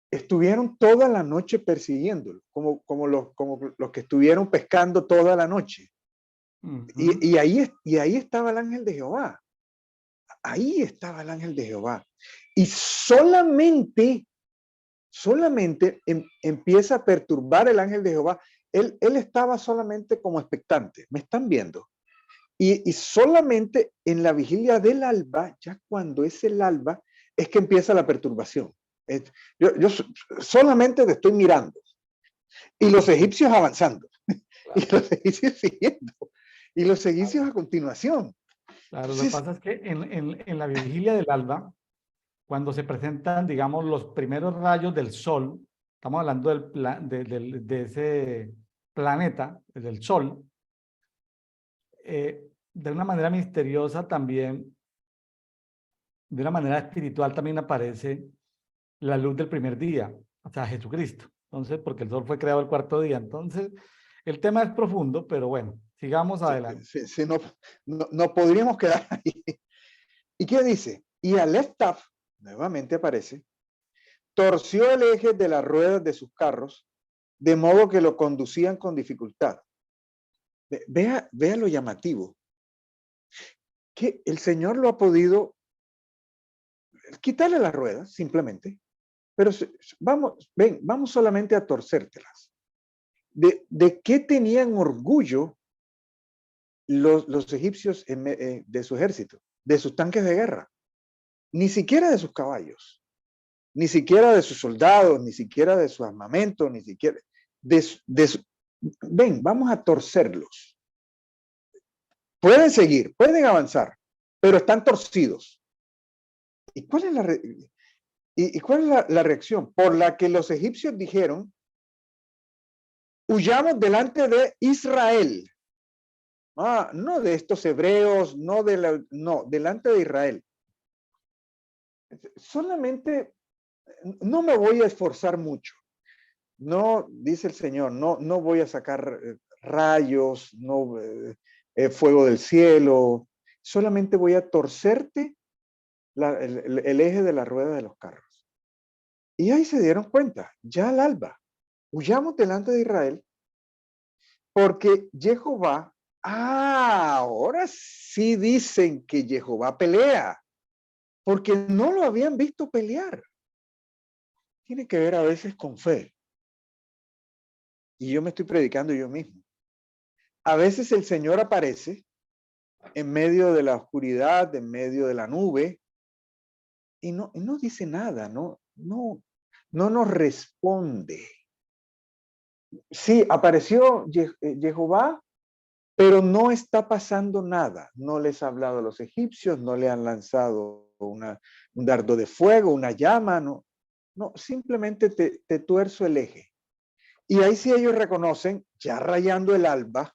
estuvieron toda la noche persiguiéndolo, como los que estuvieron pescando toda la noche. ujú, Y ahí estaba el ángel de Jehová. Ahí estaba el ángel de Jehová. Y solamente empieza a perturbar el ángel de Jehová. Él estaba solamente como expectante. ¿Me están viendo? Y solamente en la vigilia del alba, ya cuando es el alba, es que empieza la perturbación. Yo solamente te estoy mirando. Y los ujú, egipcios avanzando. Y claro. los egipcios siguiendo. Y los egipcios a continuación. Claro, lo que Entonces, pasa es que en la vigilia del alba, cuando se presentan, digamos, los primeros rayos del sol, estamos hablando de ese planeta, del sol, de una manera misteriosa también, de una manera espiritual también aparece la luz del primer día, o sea, Jesucristo. Entonces, porque el sol fue creado el cuarto día. Entonces, el tema es profundo, pero bueno, sigamos adelante. si no podríamos quedar ahí. ¿Y qué dice? Y Aleph Taf, nuevamente aparece, torció el eje de las ruedas de sus carros, de modo que lo conducían con dificultad. Vea lo llamativo, que el Señor lo ha podido quitarle las ruedas, simplemente, pero vamos solamente a torcértelas. ¿De qué tenían orgullo los egipcios de su ejército? De sus tanques de guerra, ni siquiera de sus caballos, ni siquiera de sus soldados, ni siquiera de su armamento, ni siquiera ven, vamos a torcerlos. Pueden seguir, pueden avanzar, pero están torcidos. ¿Y cuál es cuál es la reacción? Por la que los egipcios dijeron, huyamos delante de Israel. No de estos hebreos, no, delante de Israel. Solamente no me voy a esforzar mucho. No, dice el Señor, no voy a sacar rayos, no fuego del cielo. Solamente voy a torcerte el eje de la rueda de los carros. Y ahí se dieron cuenta, ya al alba, huyamos delante de Israel, porque Jehová, ahora sí dicen que Jehová pelea, porque no lo habían visto pelear. Tiene que ver a veces con fe. Y yo me estoy predicando yo mismo. A veces el Señor aparece en medio de la oscuridad, en medio de la nube, y no dice nada, no nos responde. Sí, apareció Jehová, pero no está pasando nada. No les ha hablado a los egipcios, no le han lanzado un dardo de fuego, una llama, no. No, simplemente te tuerzo el eje. Y ahí sí ellos reconocen, ya rayando el alba,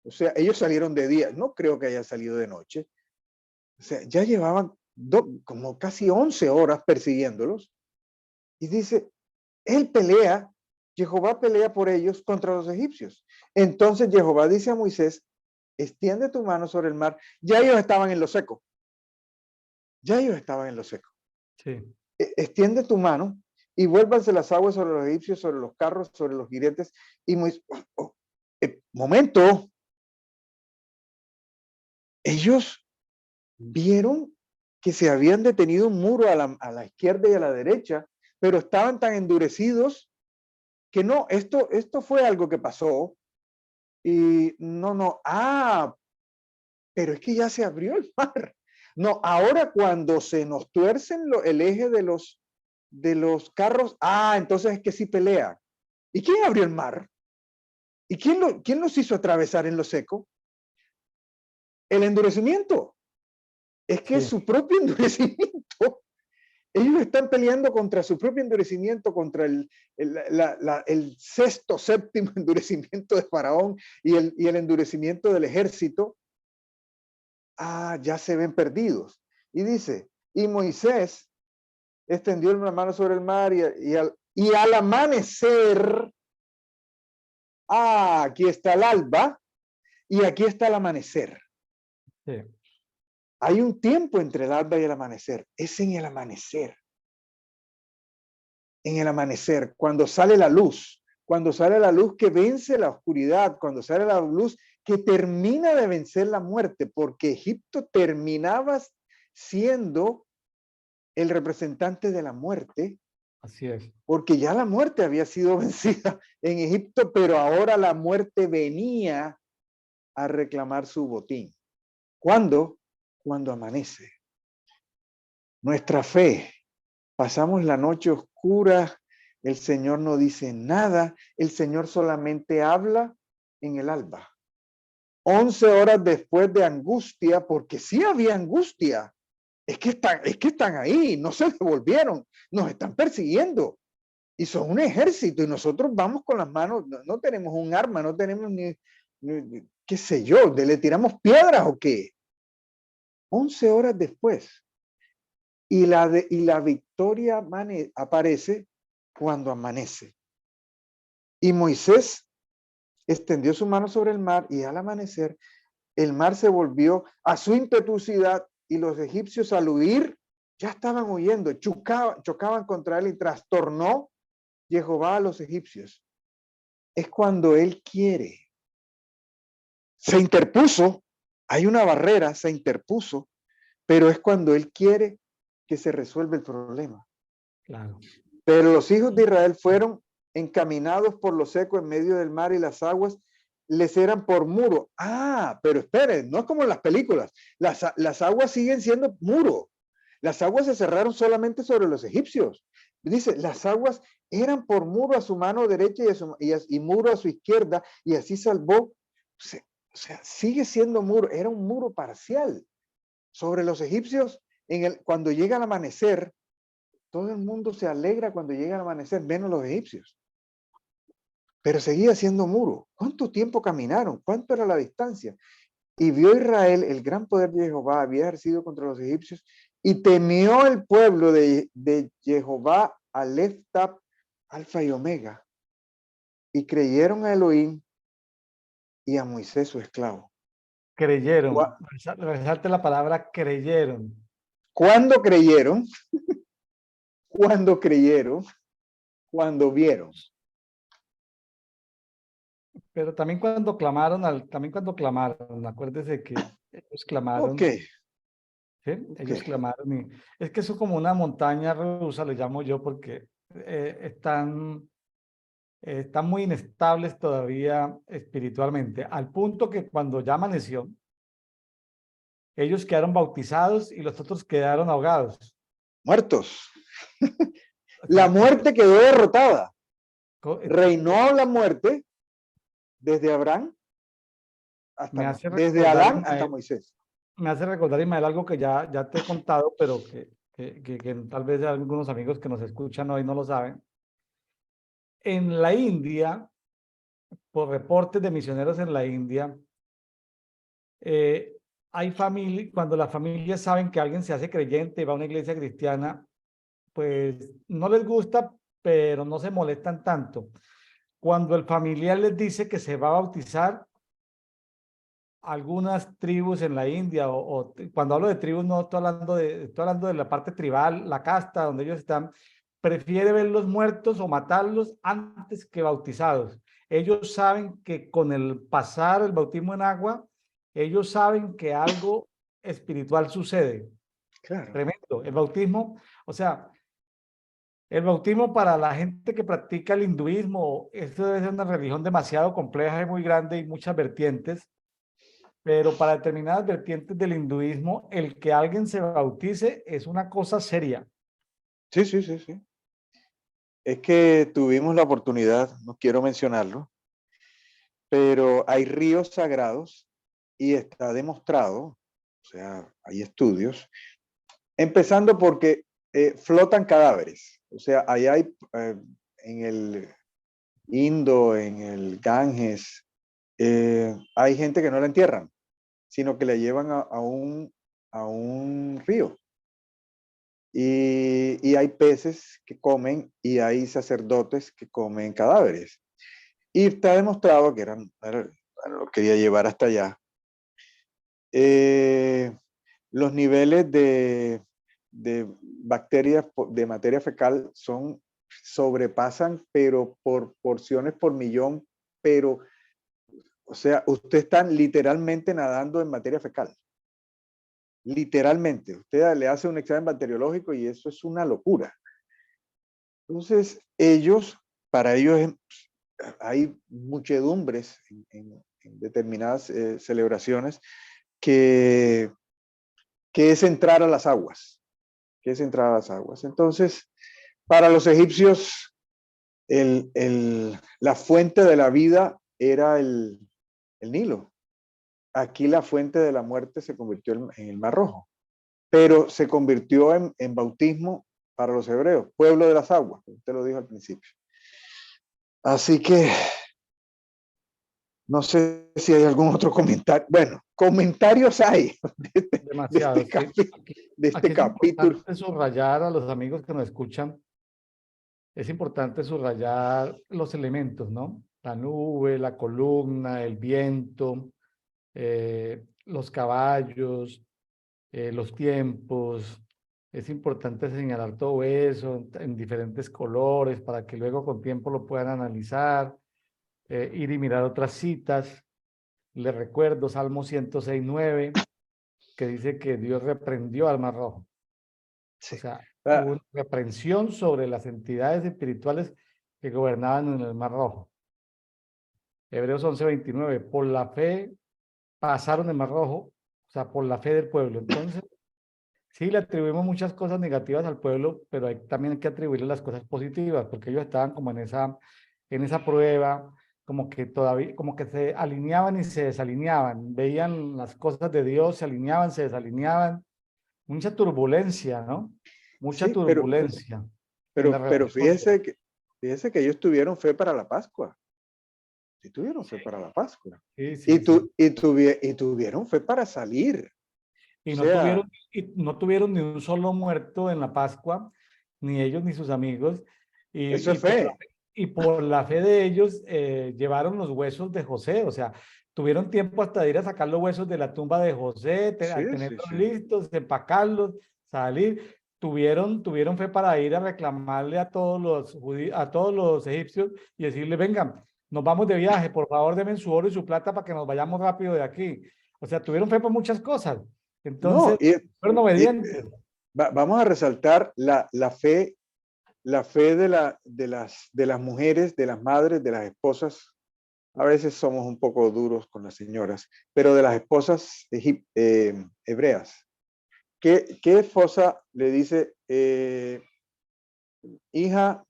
o sea, ellos salieron de día, no creo que hayan salido de noche, o sea, ya llevaban como casi 11 horas persiguiéndolos, y dice, él pelea, Jehová pelea por ellos contra los egipcios. Entonces Jehová dice a Moisés, extiende tu mano sobre el mar. Ya ellos estaban en lo seco. Ya ellos estaban en lo seco. Sí. Extiende tu mano y vuélvanse las aguas sobre los egipcios, sobre los carros, sobre los jinetes. Y Moisés, momento, ellos vieron que se habían detenido un muro a la izquierda y a la derecha, pero estaban tan endurecidos que no, esto fue algo que pasó y no, pero es que ya se abrió el mar. No, ahora cuando se nos tuercen el eje de los carros, entonces es que sí pelea. ¿Y quién abrió el mar? ¿Y quién los hizo atravesar en lo seco? El endurecimiento. Es que Sí. su propio endurecimiento. Ellos están peleando contra su propio endurecimiento, contra el sexto, séptimo endurecimiento de Faraón y el endurecimiento del ejército. Ya se ven perdidos. Y dice, y Moisés extendió la mano sobre el mar y al amanecer, aquí está el alba y aquí está el amanecer. Sí. Hay un tiempo entre el alba y el amanecer. Es en el amanecer. En el amanecer, cuando sale la luz que vence la oscuridad, cuando sale la luz que termina de vencer la muerte, porque Egipto terminaba siendo el representante de la muerte, Así es. porque ya la muerte había sido vencida en Egipto, pero ahora la muerte venía a reclamar su botín. ¿Cuándo? Cuando amanece. Nuestra fe, pasamos la noche oscura, el Señor no dice nada, el Señor solamente habla en el alba. 11 horas después de angustia, porque sí había angustia, es que están ahí, no se devolvieron, nos están persiguiendo y son un ejército y nosotros vamos con las manos, no tenemos un arma, no tenemos ni qué sé yo, le tiramos piedras o qué. 11 horas después y la victoria aparece cuando amanece. Y Moisés extendió su mano sobre el mar y al amanecer el mar se volvió a su impetuosidad y los egipcios al huir ya estaban huyendo, chocaban contra él y trastornó Jehová a los egipcios. Es cuando él quiere. Se interpuso, hay una barrera, se interpuso, pero es cuando él quiere que se resuelva el problema. Claro. Pero los hijos de Israel fueron encaminados por lo seco en medio del mar y las aguas les eran por muro. Pero esperen, no es como en las películas. Las aguas siguen siendo muro. Las aguas se cerraron solamente sobre los egipcios. Dice, las aguas eran por muro a su mano derecha y muro a su izquierda, y así salvó. O sea, sigue siendo muro, era un muro parcial. Sobre los egipcios, cuando llega el amanecer, todo el mundo se alegra cuando llega el amanecer, menos los egipcios. Pero seguía siendo muro. ¿Cuánto tiempo caminaron? ¿Cuánto era la distancia? Y vio Israel el gran poder de Jehová había ejercido contra los egipcios y temió el pueblo de Jehová, Alef, Tab, Alfa y Omega. Y creyeron a Elohim y a Moisés su esclavo. Creyeron. Resalte la palabra creyeron. ¿Cuándo creyeron? ¿Cuándo creyeron? Cuando vieron. Pero también cuando clamaron, acuérdese que ellos clamaron, Ok. ¿sí? Ellos clamaron y es que eso es como una montaña rusa, le llamo yo, porque están muy inestables todavía espiritualmente, al punto que cuando ya amaneció, ellos quedaron bautizados y los otros quedaron ahogados. Muertos. O La sea, muerte quedó derrotada. Reinó la muerte desde Abraham Me hasta, hace desde recordar, Adán hasta Ismael, Moisés. me hace recordar, Ismael, algo que ya te he contado, pero que tal vez algunos amigos que nos escuchan hoy no lo saben. En la India, por reportes de misioneros en la India, eh, hay familias, cuando las familias saben que alguien se hace creyente y va a una iglesia cristiana, pues no les gusta, pero no se molestan tanto. Cuando el familiar les dice que se va a bautizar, algunas tribus en la India, cuando hablo de tribus no estoy hablando de la parte tribal, la casta donde ellos están, prefiere verlos muertos o matarlos antes que bautizados. Ellos saben que con el pasar el bautismo en agua, ellos saben que algo espiritual sucede. Claro. Tremendo. El bautismo, o sea, el bautismo para la gente que practica el hinduismo, esto debe ser una religión demasiado compleja y muy grande y muchas vertientes, pero para determinadas vertientes del hinduismo, el que alguien se bautice es una cosa seria. Sí, sí, sí, sí. Es que tuvimos la oportunidad, no quiero mencionarlo, pero hay ríos sagrados y está demostrado, o sea, hay estudios, empezando porque flotan cadáveres. O sea, ahí hay en el Indo, en el Ganges, hay gente que no la entierran, sino que la llevan a un río. Y hay peces que comen y hay sacerdotes que comen cadáveres. Y está demostrado que lo quería llevar hasta allá. Los niveles de bacterias de materia fecal sobrepasan, pero por porciones por millón, pero, o sea, usted está literalmente nadando en materia fecal. Literalmente. Usted le hace un examen bacteriológico y eso es una locura. Entonces, para ellos hay muchedumbres en determinadas celebraciones que, que es entrar a las aguas, que es entrar a las aguas. Entonces, para los egipcios, la fuente de la vida era el Nilo. Aquí la fuente de la muerte se convirtió en el Mar Rojo, pero se convirtió en bautismo para los hebreos, pueblo de las aguas, como usted lo dijo al principio. Así que no sé si hay algún otro comentario. Bueno, comentarios hay de Demasiado. Sí. de este Aquí es capítulo. importante subrayar a los amigos que nos escuchan, es importante subrayar los elementos, ¿no? La nube, la columna, el viento, los caballos, los tiempos. Es importante señalar todo eso en diferentes colores para que luego con tiempo lo puedan analizar, ir y mirar otras citas. Les recuerdo Salmo 106:9, que dice que Dios reprendió al Mar Rojo. O Sí. sea, hubo Ah, una reprensión sobre las entidades espirituales que gobernaban en el Mar Rojo. Hebreos 11:29, por la fe pasaron el Mar Rojo, o sea, por la fe del pueblo. Entonces, sí, le atribuimos muchas cosas negativas al pueblo, pero también hay que atribuirle las cosas positivas, porque ellos estaban como en esa prueba, como que todavía, como que se alineaban y se desalineaban, veían las cosas de Dios, se alineaban, se desalineaban, mucha turbulencia, ¿no? Mucha sí, turbulencia en la pero relación con Dios. fíjese que ellos tuvieron fe para la Pascua. Sí tuvieron fe para la Pascua. Sí, sí, sí. Y tuvieron fe para salir. O sea, Y no tuvieron ni un solo muerto en la Pascua, ni ellos ni sus amigos, eso y, es fe. y por la fe de ellos llevaron los huesos de José, o sea, tuvieron tiempo hasta de ir a sacar los huesos de la tumba de José, a Sí, sí, tenerlos sí. listos, empacarlos, salir. Tuvieron fe para ir a reclamarle a todos a todos los egipcios y decirle, vengan, nos vamos de viaje, por favor denme su oro y su plata para que nos vayamos rápido de aquí. O sea, tuvieron fe por muchas cosas. No, Entonces, fueron y obedientes. vamos a resaltar la fe de las mujeres, de las madres, de las esposas. A veces somos un poco duros con las señoras, pero de las esposas hebreas. ¿Qué esposa le dice, hija,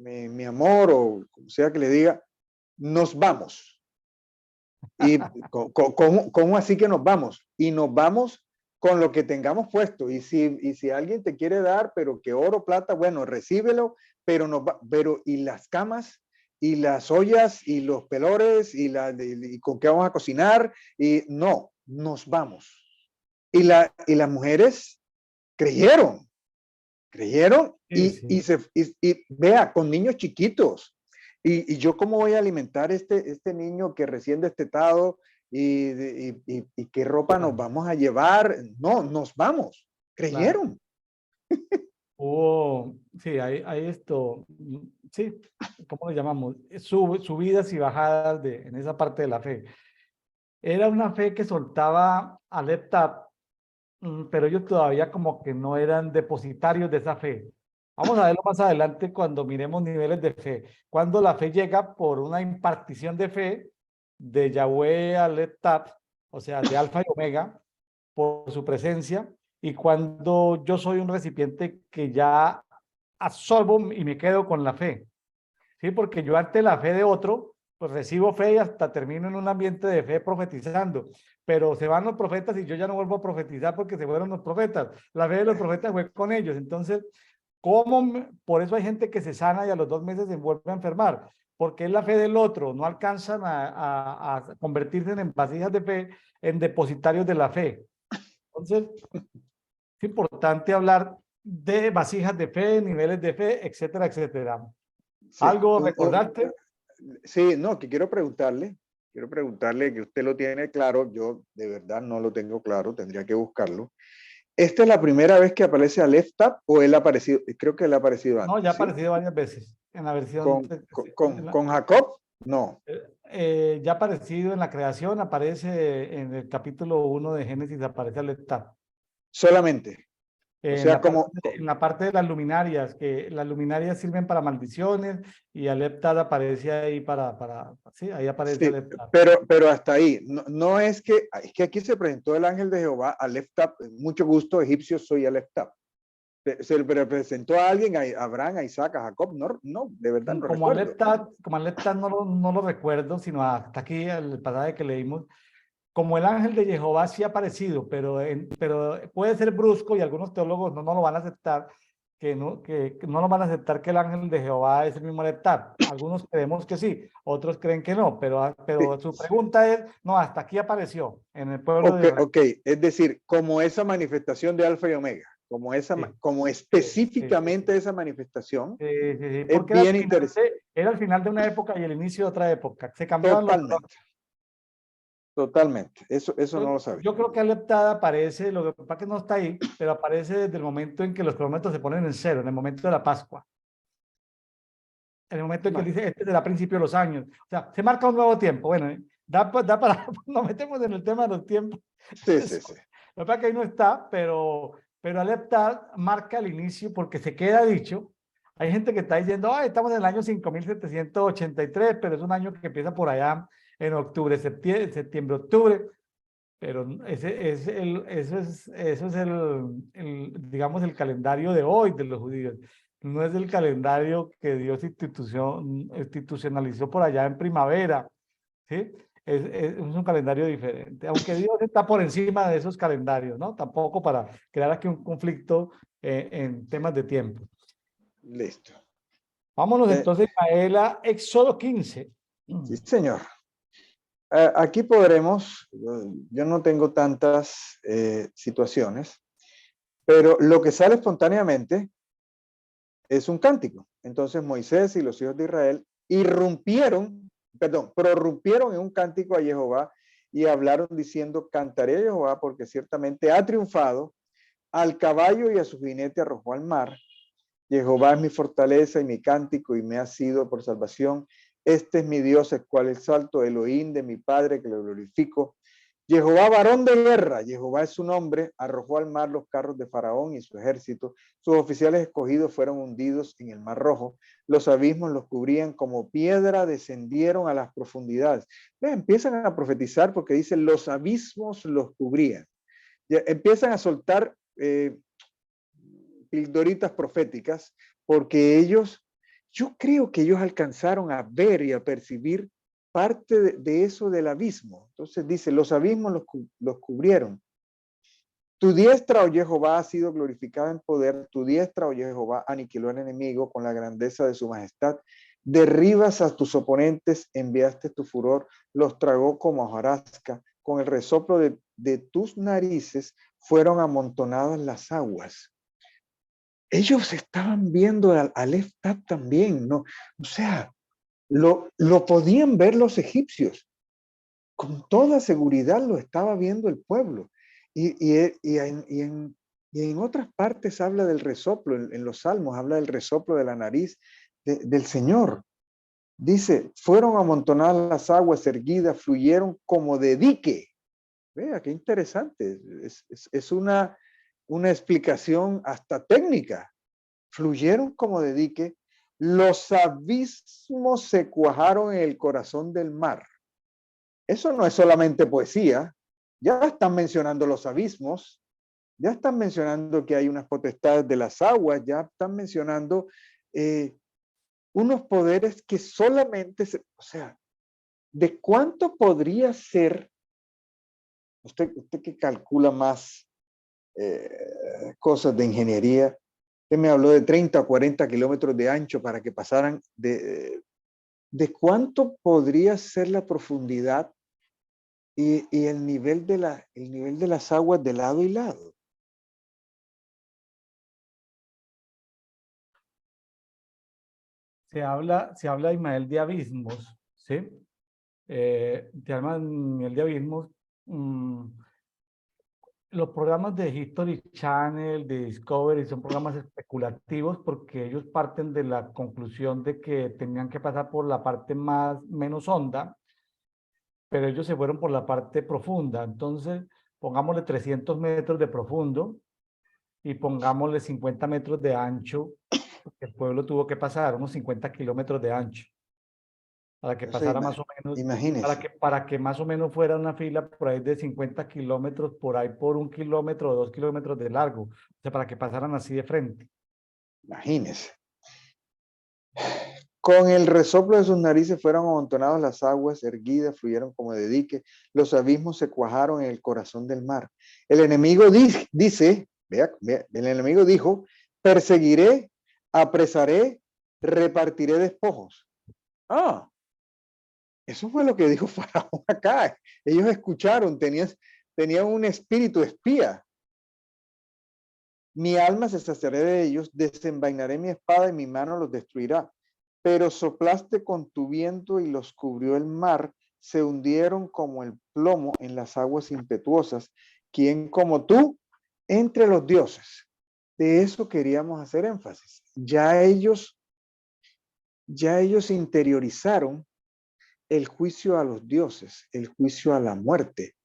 mi amor, o como sea que le diga, nos vamos. ¿Y cómo así que nos vamos? Y nos vamos con lo que tengamos puesto. Y si alguien te quiere dar, pero que oro, plata, bueno, recíbelo, pero y las camas, y las ollas, y los pelores, y con qué vamos a cocinar, y no, nos vamos. Y las mujeres creyeron Sí, sí. y vea, con niños chiquitos. Y yo cómo voy a alimentar este niño que recién destetado y qué ropa nos Claro, vamos a llevar. No, nos vamos. claro. Creyeron. Sí, hay esto, sí, ¿cómo le llamamos? Subidas y bajadas en esa parte de la fe. Era una fe que soltaba alerta, pero ellos todavía como que no eran depositarios de esa fe. Vamos a verlo más adelante cuando miremos niveles de fe. Cuando la fe llega por una impartición de fe de Yahweh Aleptat, o sea, de Alfa y Omega, por su presencia, y cuando yo soy un recipiente que ya absorbo y me quedo con la fe. ¿Sí? Porque yo ante la fe de otro, pues recibo fe y hasta termino en un ambiente de fe profetizando. Pero se van los profetas y yo ya no vuelvo a profetizar porque se fueron los profetas. La fe de los profetas fue con ellos. Entonces, por eso hay gente que se sana y a los 2 meses se vuelve a enfermar? Porque es la fe del otro. No alcanzan a convertirse en vasijas de fe, en depositarios de la fe. Entonces, es importante hablar de vasijas de fe, niveles de fe, etcétera, etcétera. Sí, ¿Algo recordarte? sí, no, que quiero preguntarle que usted lo tiene claro, yo de verdad no lo tengo claro, tendría que buscarlo. ¿Esta es la primera vez que aparece Aleph Tab o él ha aparecido? Creo que él ha aparecido No, ya antes, ha ¿sí? aparecido varias veces en la versión. Con Jacob, no, Ya ha aparecido en la creación, aparece en el capítulo 1 de Génesis, aparece Aleptá. solamente. O En sea, la parte, en la parte de las luminarias, que las luminarias sirven para maldiciones y Aleptá aparece ahí sí, ahí aparece sí, Aleptá. pero hasta ahí. No, no es que aquí se presentó el ángel de Jehová, Aleph Tab, mucho gusto, egipcio, soy Aleph Tab. Se le presentó a alguien, a Abraham, a Isaac, a Jacob, no, no, de verdad no recuerdo. Como Aleptá no lo recuerdo, sino hasta aquí el pasaje que leímos. Como el ángel de Jehová sí ha aparecido, pero puede ser brusco y algunos teólogos no lo van a aceptar, que no lo van a aceptar que el ángel de Jehová es el mismo Aleptá. Algunos creemos que sí, otros creen que no, pero Sí, su pregunta es, no, hasta aquí apareció en el pueblo de ok, Israel. ok, es decir, como esa manifestación de Alfa y Omega, Sí, como sí. específicamente esa manifestación, Sí, es porque bien interesante. era el final de una época y el inicio de otra época. Se cambiaban los roles. Totalmente, totalmente. Eso no lo sabía. Yo creo que Aleptada aparece, lo que pasa es que no está ahí, pero aparece desde el momento en que los cronómetros se ponen en cero, en el momento de la Pascua. En el momento en que él Vale. dice, este será a principio de los años. O sea, se marca un nuevo tiempo. Bueno, da para, nos metemos en el tema de los tiempos. Sí, Eso, sí, sí. lo que pasa es que ahí no está, pero Aleptad marca el inicio porque se queda dicho. Hay gente que está diciendo, ay, estamos en el año 5783, pero es un año que empieza por allá en octubre, septiembre, octubre. Pero eso es digamos, el calendario de hoy de los judíos. No es el calendario que Dios institucionalizó por allá en primavera, ¿sí? Es un calendario diferente, aunque Dios está por encima de esos calendarios, ¿no? Tampoco para crear aquí un conflicto en temas de tiempo. Listo. Vámonos Eh, entonces, Ismael, a Éxodo 15. sí, señor. Aquí podremos, yo no tengo tantas situaciones, pero lo que sale espontáneamente es un cántico. Entonces Moisés y los hijos de Israel prorrumpieron en un cántico a Jehová y hablaron diciendo, cantaré a Jehová porque ciertamente ha triunfado, al caballo y a su jinete arrojó al mar. Jehová es mi fortaleza y mi cántico y me ha sido por salvación. Este es mi Dios, el cual exalto, Elohim de mi Padre, que lo glorifico. Jehová, varón de guerra, Jehová es su nombre, arrojó al mar los carros de Faraón y su ejército. Sus oficiales escogidos fueron hundidos en el mar rojo. Los abismos los cubrían como piedra, descendieron a las profundidades. Empiezan a profetizar porque dicen los abismos los cubrían. Empiezan a soltar pildoritas proféticas porque ellos Yo creo que ellos alcanzaron a ver y a percibir parte de eso del abismo. Entonces dice, los abismos los cubrieron. Tu diestra, oh Jehová, ha sido glorificada en poder. Tu diestra, oh Jehová, aniquiló al enemigo con la grandeza de su majestad. Derribas a tus oponentes, enviaste tu furor, los tragó como hojarasca. Con el resoplo de tus narices fueron amontonadas las aguas. Ellos estaban viendo al Eftap también, ¿no? O sea, lo podían ver los egipcios. Con toda seguridad lo estaba viendo el pueblo. Y en otras partes habla del resoplo, en los salmos habla del resoplo de la nariz del Señor. Dice, fueron amontonadas las aguas erguidas, fluyeron como de dique. Vea, qué interesante. Es una explicación hasta técnica. Fluyeron como de dique, los abismos se cuajaron en el corazón del mar. Eso no es solamente poesía, ya están mencionando los abismos, ya están mencionando que hay unas potestades de las aguas, ya están mencionando unos poderes que solamente, o sea, ¿de cuánto podría ser? Usted que calcula más cosas de ingeniería, usted me habló de 30 o 40 kilómetros de ancho para que pasaran ¿de cuánto podría ser la profundidad y el nivel de las aguas de lado y lado? Se habla, Ismael, de abismos, ¿sí? Ismael, de abismos. Los programas de History Channel, de Discovery, son programas especulativos porque ellos parten de la conclusión de que tenían que pasar por la parte menos honda, pero ellos se fueron por la parte profunda. Entonces, pongámosle 300 metros de profundo y pongámosle 50 metros de ancho, porque el pueblo tuvo que pasar unos 50 kilómetros de ancho para que Entonces, pasara más o menos, imagínese, para que más o menos fuera una fila por ahí de 50 kilómetros, por ahí por 1 kilómetro o 2 kilómetros de largo, o sea, para que pasaran así de frente. imagínese. Con el resoplo de sus narices fueron amontonadas las aguas erguidas, fluyeron como de dique, los abismos se cuajaron en el corazón del mar. El enemigo dice, vea, el enemigo dijo, perseguiré, apresaré, repartiré despojos. Ah, eso fue lo que dijo Faraón acá. Ellos escucharon, tenían un espíritu espía. Mi alma se saciará de ellos, desenvainaré mi espada y mi mano los destruirá. Pero soplaste con tu viento y los cubrió el mar, se hundieron como el plomo en las aguas impetuosas. ¿Quién como tú entre los dioses? De eso queríamos hacer énfasis. Ya ellos interiorizaron el juicio a los dioses, el juicio a la muerte.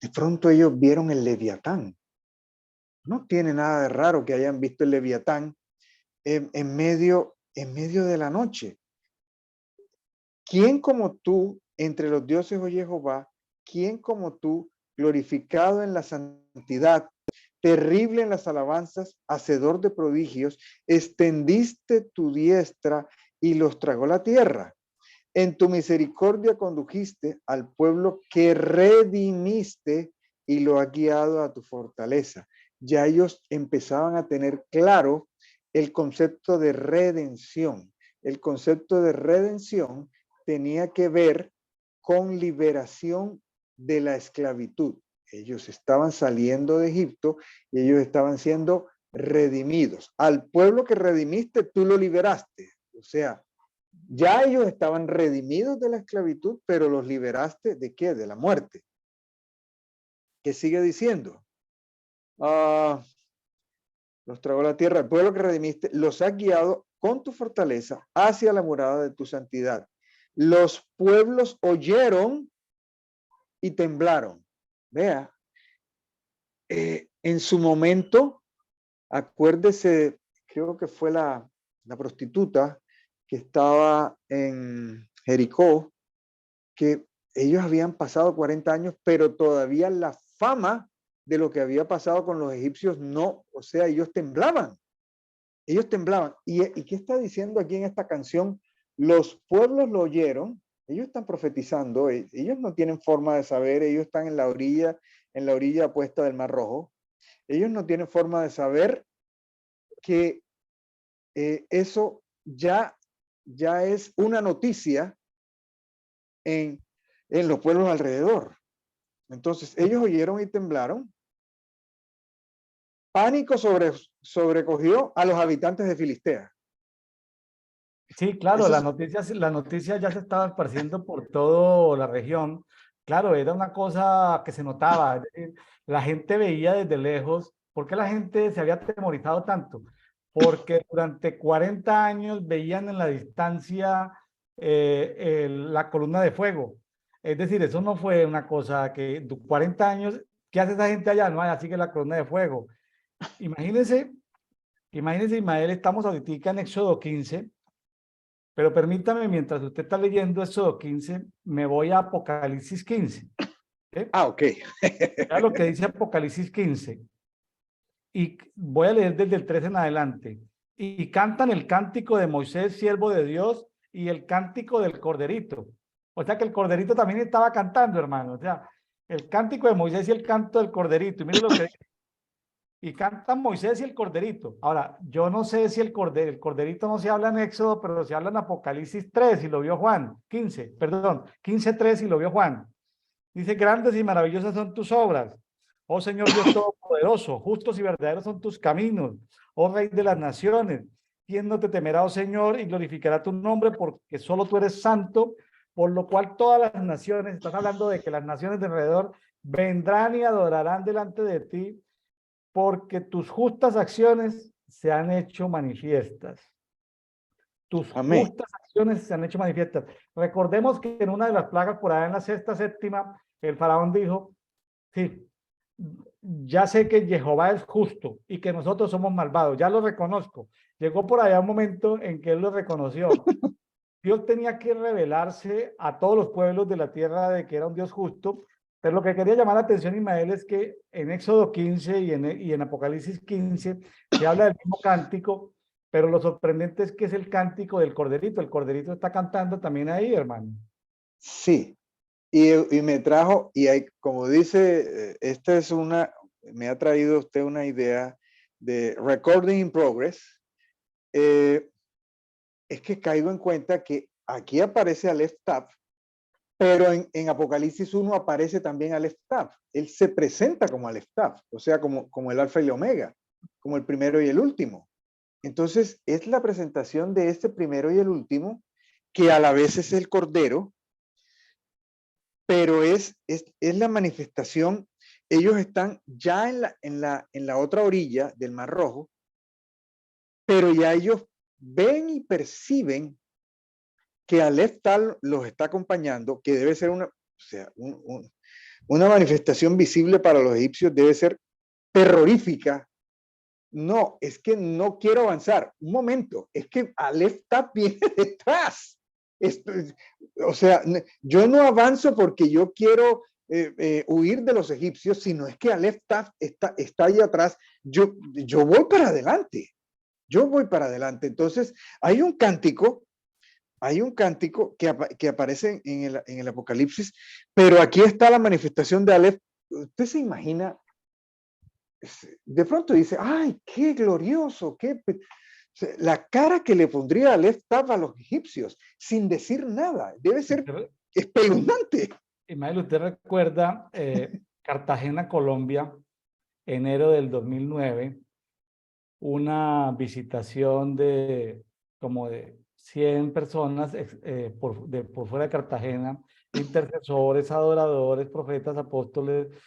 De pronto ellos vieron el Leviatán. No tiene nada de raro que hayan visto el Leviatán en medio de la noche. ¿Quién como tú entre los dioses, oh Jehová? ¿Quién como tú, glorificado en la santidad, terrible en las alabanzas, hacedor de prodigios, extendiste tu diestra y los tragó la tierra? En tu misericordia condujiste al pueblo que redimiste y lo ha guiado a tu fortaleza. Ya ellos empezaban a tener claro el concepto de redención. El concepto de redención tenía que ver con liberación de la esclavitud. Ellos estaban saliendo de Egipto y ellos estaban siendo redimidos. Al pueblo que redimiste, tú lo liberaste. O sea, ya ellos estaban redimidos de la esclavitud, pero los liberaste ¿de qué? De la muerte. ¿Qué sigue diciendo? Los tragó la tierra, el pueblo que redimiste, los has guiado con tu fortaleza hacia la morada de tu santidad. Los pueblos oyeron y temblaron. Vea, en su momento, acuérdese, creo que fue la prostituta que estaba en Jericó, que ellos habían pasado 40 años, pero todavía la fama de lo que había pasado con los egipcios no, o sea, ellos temblaban. Ellos temblaban. ¿Y qué está diciendo aquí en esta canción? Los pueblos lo oyeron, ellos están profetizando, ellos no tienen forma de saber, ellos están en la orilla opuesta del Mar Rojo. Ellos no tienen forma de saber que eso ya es una noticia en los pueblos alrededor. Entonces, ellos oyeron y temblaron. Pánico sobrecogió a los habitantes de Filistea. Sí, claro, Eso la noticia ya se estaba esparciendo por toda la región. Claro, era una cosa que se notaba, es decir, la gente veía desde lejos. ¿Por qué la gente se había atemorizado tanto? Porque durante 40 años veían en la distancia la columna de fuego. Es decir, eso no fue una cosa que 40 años, ¿qué hace esa gente allá? No, allá sigue la columna de fuego. Imagínense, imagínense, Ismael, estamos ahorita en Éxodo 15. Pero permítame, mientras usted está leyendo Éxodo 15, me voy a Apocalipsis 15. ok. Vea lo que dice Apocalipsis 15. Y voy a leer desde el 13 en adelante. Y cantan el cántico de Moisés, siervo de Dios, y el cántico del corderito. O sea que el corderito también estaba cantando, hermano. O sea, el cántico de Moisés y el canto del corderito. Y mire lo que dice. Y cantan Moisés y el corderito. Ahora, yo no sé si el corderito no se habla en Éxodo, pero se habla en Apocalipsis 3 y lo vio Juan, 15, perdón, 15:3 y lo vio Juan. Dice, grandes y maravillosas son tus obras, oh Señor Dios Todopoderoso, justos y verdaderos son tus caminos, oh Rey de las naciones. ¿Quién no te temerá, oh Señor, y glorificará tu nombre? Porque solo tú eres santo, por lo cual todas las naciones, estás hablando de que las naciones de alrededor vendrán y adorarán delante de ti, porque tus justas acciones se han hecho manifiestas. Tus Amén. justas acciones se han hecho manifiestas. Recordemos que en una de las plagas, por allá en la sexta, séptima, el faraón dijo, sí, ya sé que Jehová es justo y que nosotros somos malvados, ya lo reconozco. Llegó por allá un momento en que él lo reconoció. Dios tenía que revelarse a todos los pueblos de la tierra de que era un Dios justo, pero lo que quería llamar la atención, Ismael, es que en Éxodo 15 y en Apocalipsis 15 se habla del mismo cántico, pero lo sorprendente es que es el cántico del corderito. El corderito está cantando también ahí, hermano. Sí. Y me trajo, y hay, como dice, esta es me ha traído usted una idea de recording in progress. Es que caigo en cuenta que aquí aparece Aleph Tav, pero en Apocalipsis 1 aparece también Aleph Tav. Él se presenta como Aleph Tav, o sea, como el alfa y el omega, como el primero y el último. Entonces, es la presentación de este primero y el último, que a la vez es el Cordero, pero es la manifestación. Ellos están ya en la otra orilla del Mar Rojo, pero ya ellos ven y perciben que Aleph Tal los está acompañando, que debe ser una manifestación visible para los egipcios, debe ser terrorífica. No, es que no quiero avanzar. Un momento, es que Aleph Tal viene detrás. O sea, yo no avanzo porque yo quiero huir de los egipcios, sino es que Aleph Tal está ahí atrás. Yo voy para adelante. Yo voy para adelante. Entonces, hay un cántico que aparece en el Apocalipsis, pero aquí está la manifestación de Aleph. Usted se imagina, de pronto dice, ¡ay, qué glorioso! La cara que le pondría Aleph Tav a los egipcios sin decir nada, debe ser espeluznante. Ismael, ¿usted recuerda Cartagena, Colombia, enero del 2009? Una visitación de como de 100 personas por fuera de Cartagena, intercesores, adoradores, profetas, apóstoles. Yo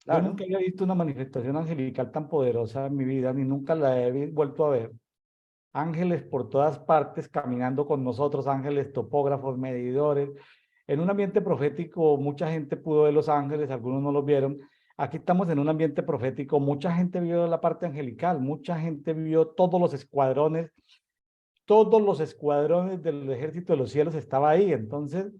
Claro. nunca había visto una manifestación angelical tan poderosa en mi vida, ni nunca la he vuelto a ver. Ángeles por todas partes caminando con nosotros, ángeles topógrafos, medidores. En un ambiente profético, mucha gente pudo ver los ángeles, algunos no los vieron. Aquí estamos en un ambiente profético, mucha gente vio la parte angelical, mucha gente vio todos los escuadrones del ejército de los cielos estaba ahí. Entonces,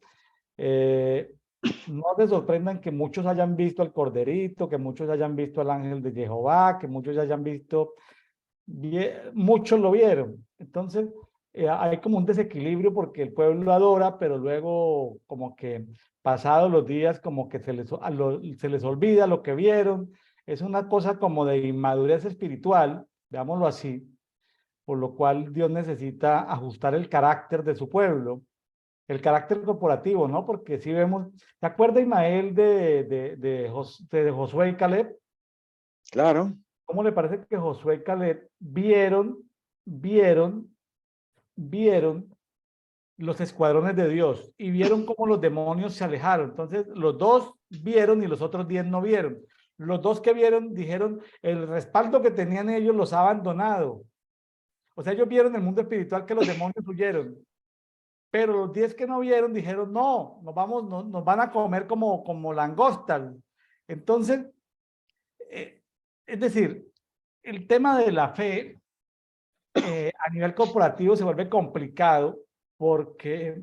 no se sorprendan que muchos hayan visto al corderito, que muchos hayan visto al ángel de Jehová, que muchos hayan visto muchos lo vieron. Entonces, hay como un desequilibrio porque el pueblo lo adora, pero luego como que pasados los días como que se les olvida lo que vieron. Es una cosa como de inmadurez espiritual, veámoslo así, por lo cual Dios necesita ajustar el carácter de su pueblo, el carácter corporativo, ¿no? Porque si vemos, ¿se acuerda Ismael de Josué y Caleb? Claro. ¿Cómo le parece que Josué y Caleb vieron, vieron los escuadrones de Dios y vieron cómo los demonios se alejaron? Entonces, los dos vieron y los otros 10 no vieron. Los dos que vieron dijeron, el respaldo que tenían ellos los ha abandonado. O sea, ellos vieron en el mundo espiritual que los demonios huyeron. Pero los 10 que no vieron dijeron, no, nos van a comer como langostas. Entonces, eh, es decir, el tema de la fe a nivel corporativo se vuelve complicado porque,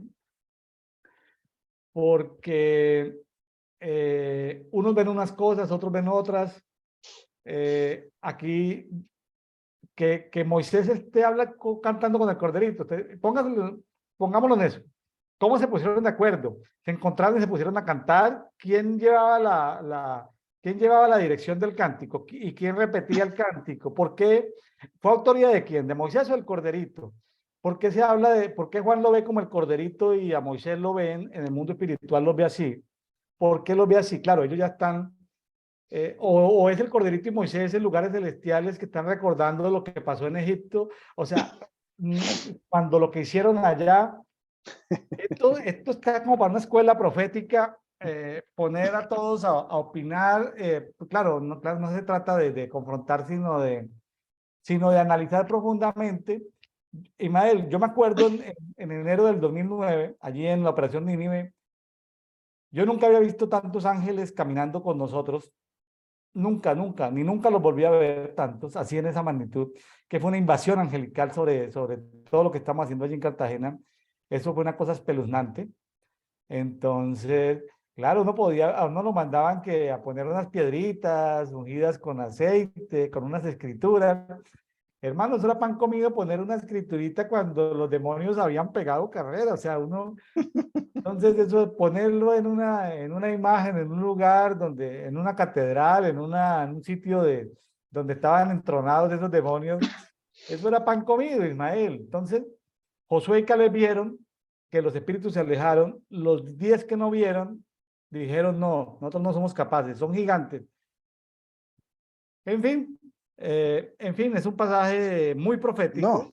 porque unos ven unas cosas, otros ven otras. Aquí, que Moisés habla cantando con el corderito. Pongámoslo en eso. ¿Cómo se pusieron de acuerdo? Se encontraron y se pusieron a cantar. ¿Quién llevaba la dirección del cántico? ¿Y quién repetía el cántico? ¿Por qué? ¿Fue autoría de quién? ¿De Moisés o del corderito? ¿Por qué Juan lo ve como el corderito y a Moisés lo ven en el mundo espiritual, lo ve así? ¿Por qué lo ve así? Claro, ellos ya están, o es el corderito y Moisés en lugares celestiales que están recordando lo que pasó en Egipto. O sea, cuando lo que hicieron allá, esto está como para una escuela profética, poner a todos a opinar. Claro, no se trata de confrontar, sino de analizar profundamente. Ismael, yo me acuerdo en enero del 2009, allí en la Operación Nínive, yo nunca había visto tantos ángeles caminando con nosotros, nunca, nunca, ni nunca los volví a ver tantos, así en esa magnitud, que fue una invasión angelical sobre todo lo que estamos haciendo allí en Cartagena. Eso fue una cosa espeluznante. Entonces, claro, a uno lo mandaban que a poner unas piedritas ungidas con aceite, con unas escrituras. Hermano, eso era pan comido poner una escriturita cuando los demonios habían pegado carrera. O sea, entonces eso de ponerlo en una imagen, en un lugar donde, en una catedral, en un sitio donde estaban entronados esos demonios, eso era pan comido, Ismael. Entonces, Josué y Caleb vieron que los espíritus se alejaron. Los 10 que no vieron dijeron, no, nosotros no somos capaces, son gigantes. En fin, es un pasaje muy profético. No,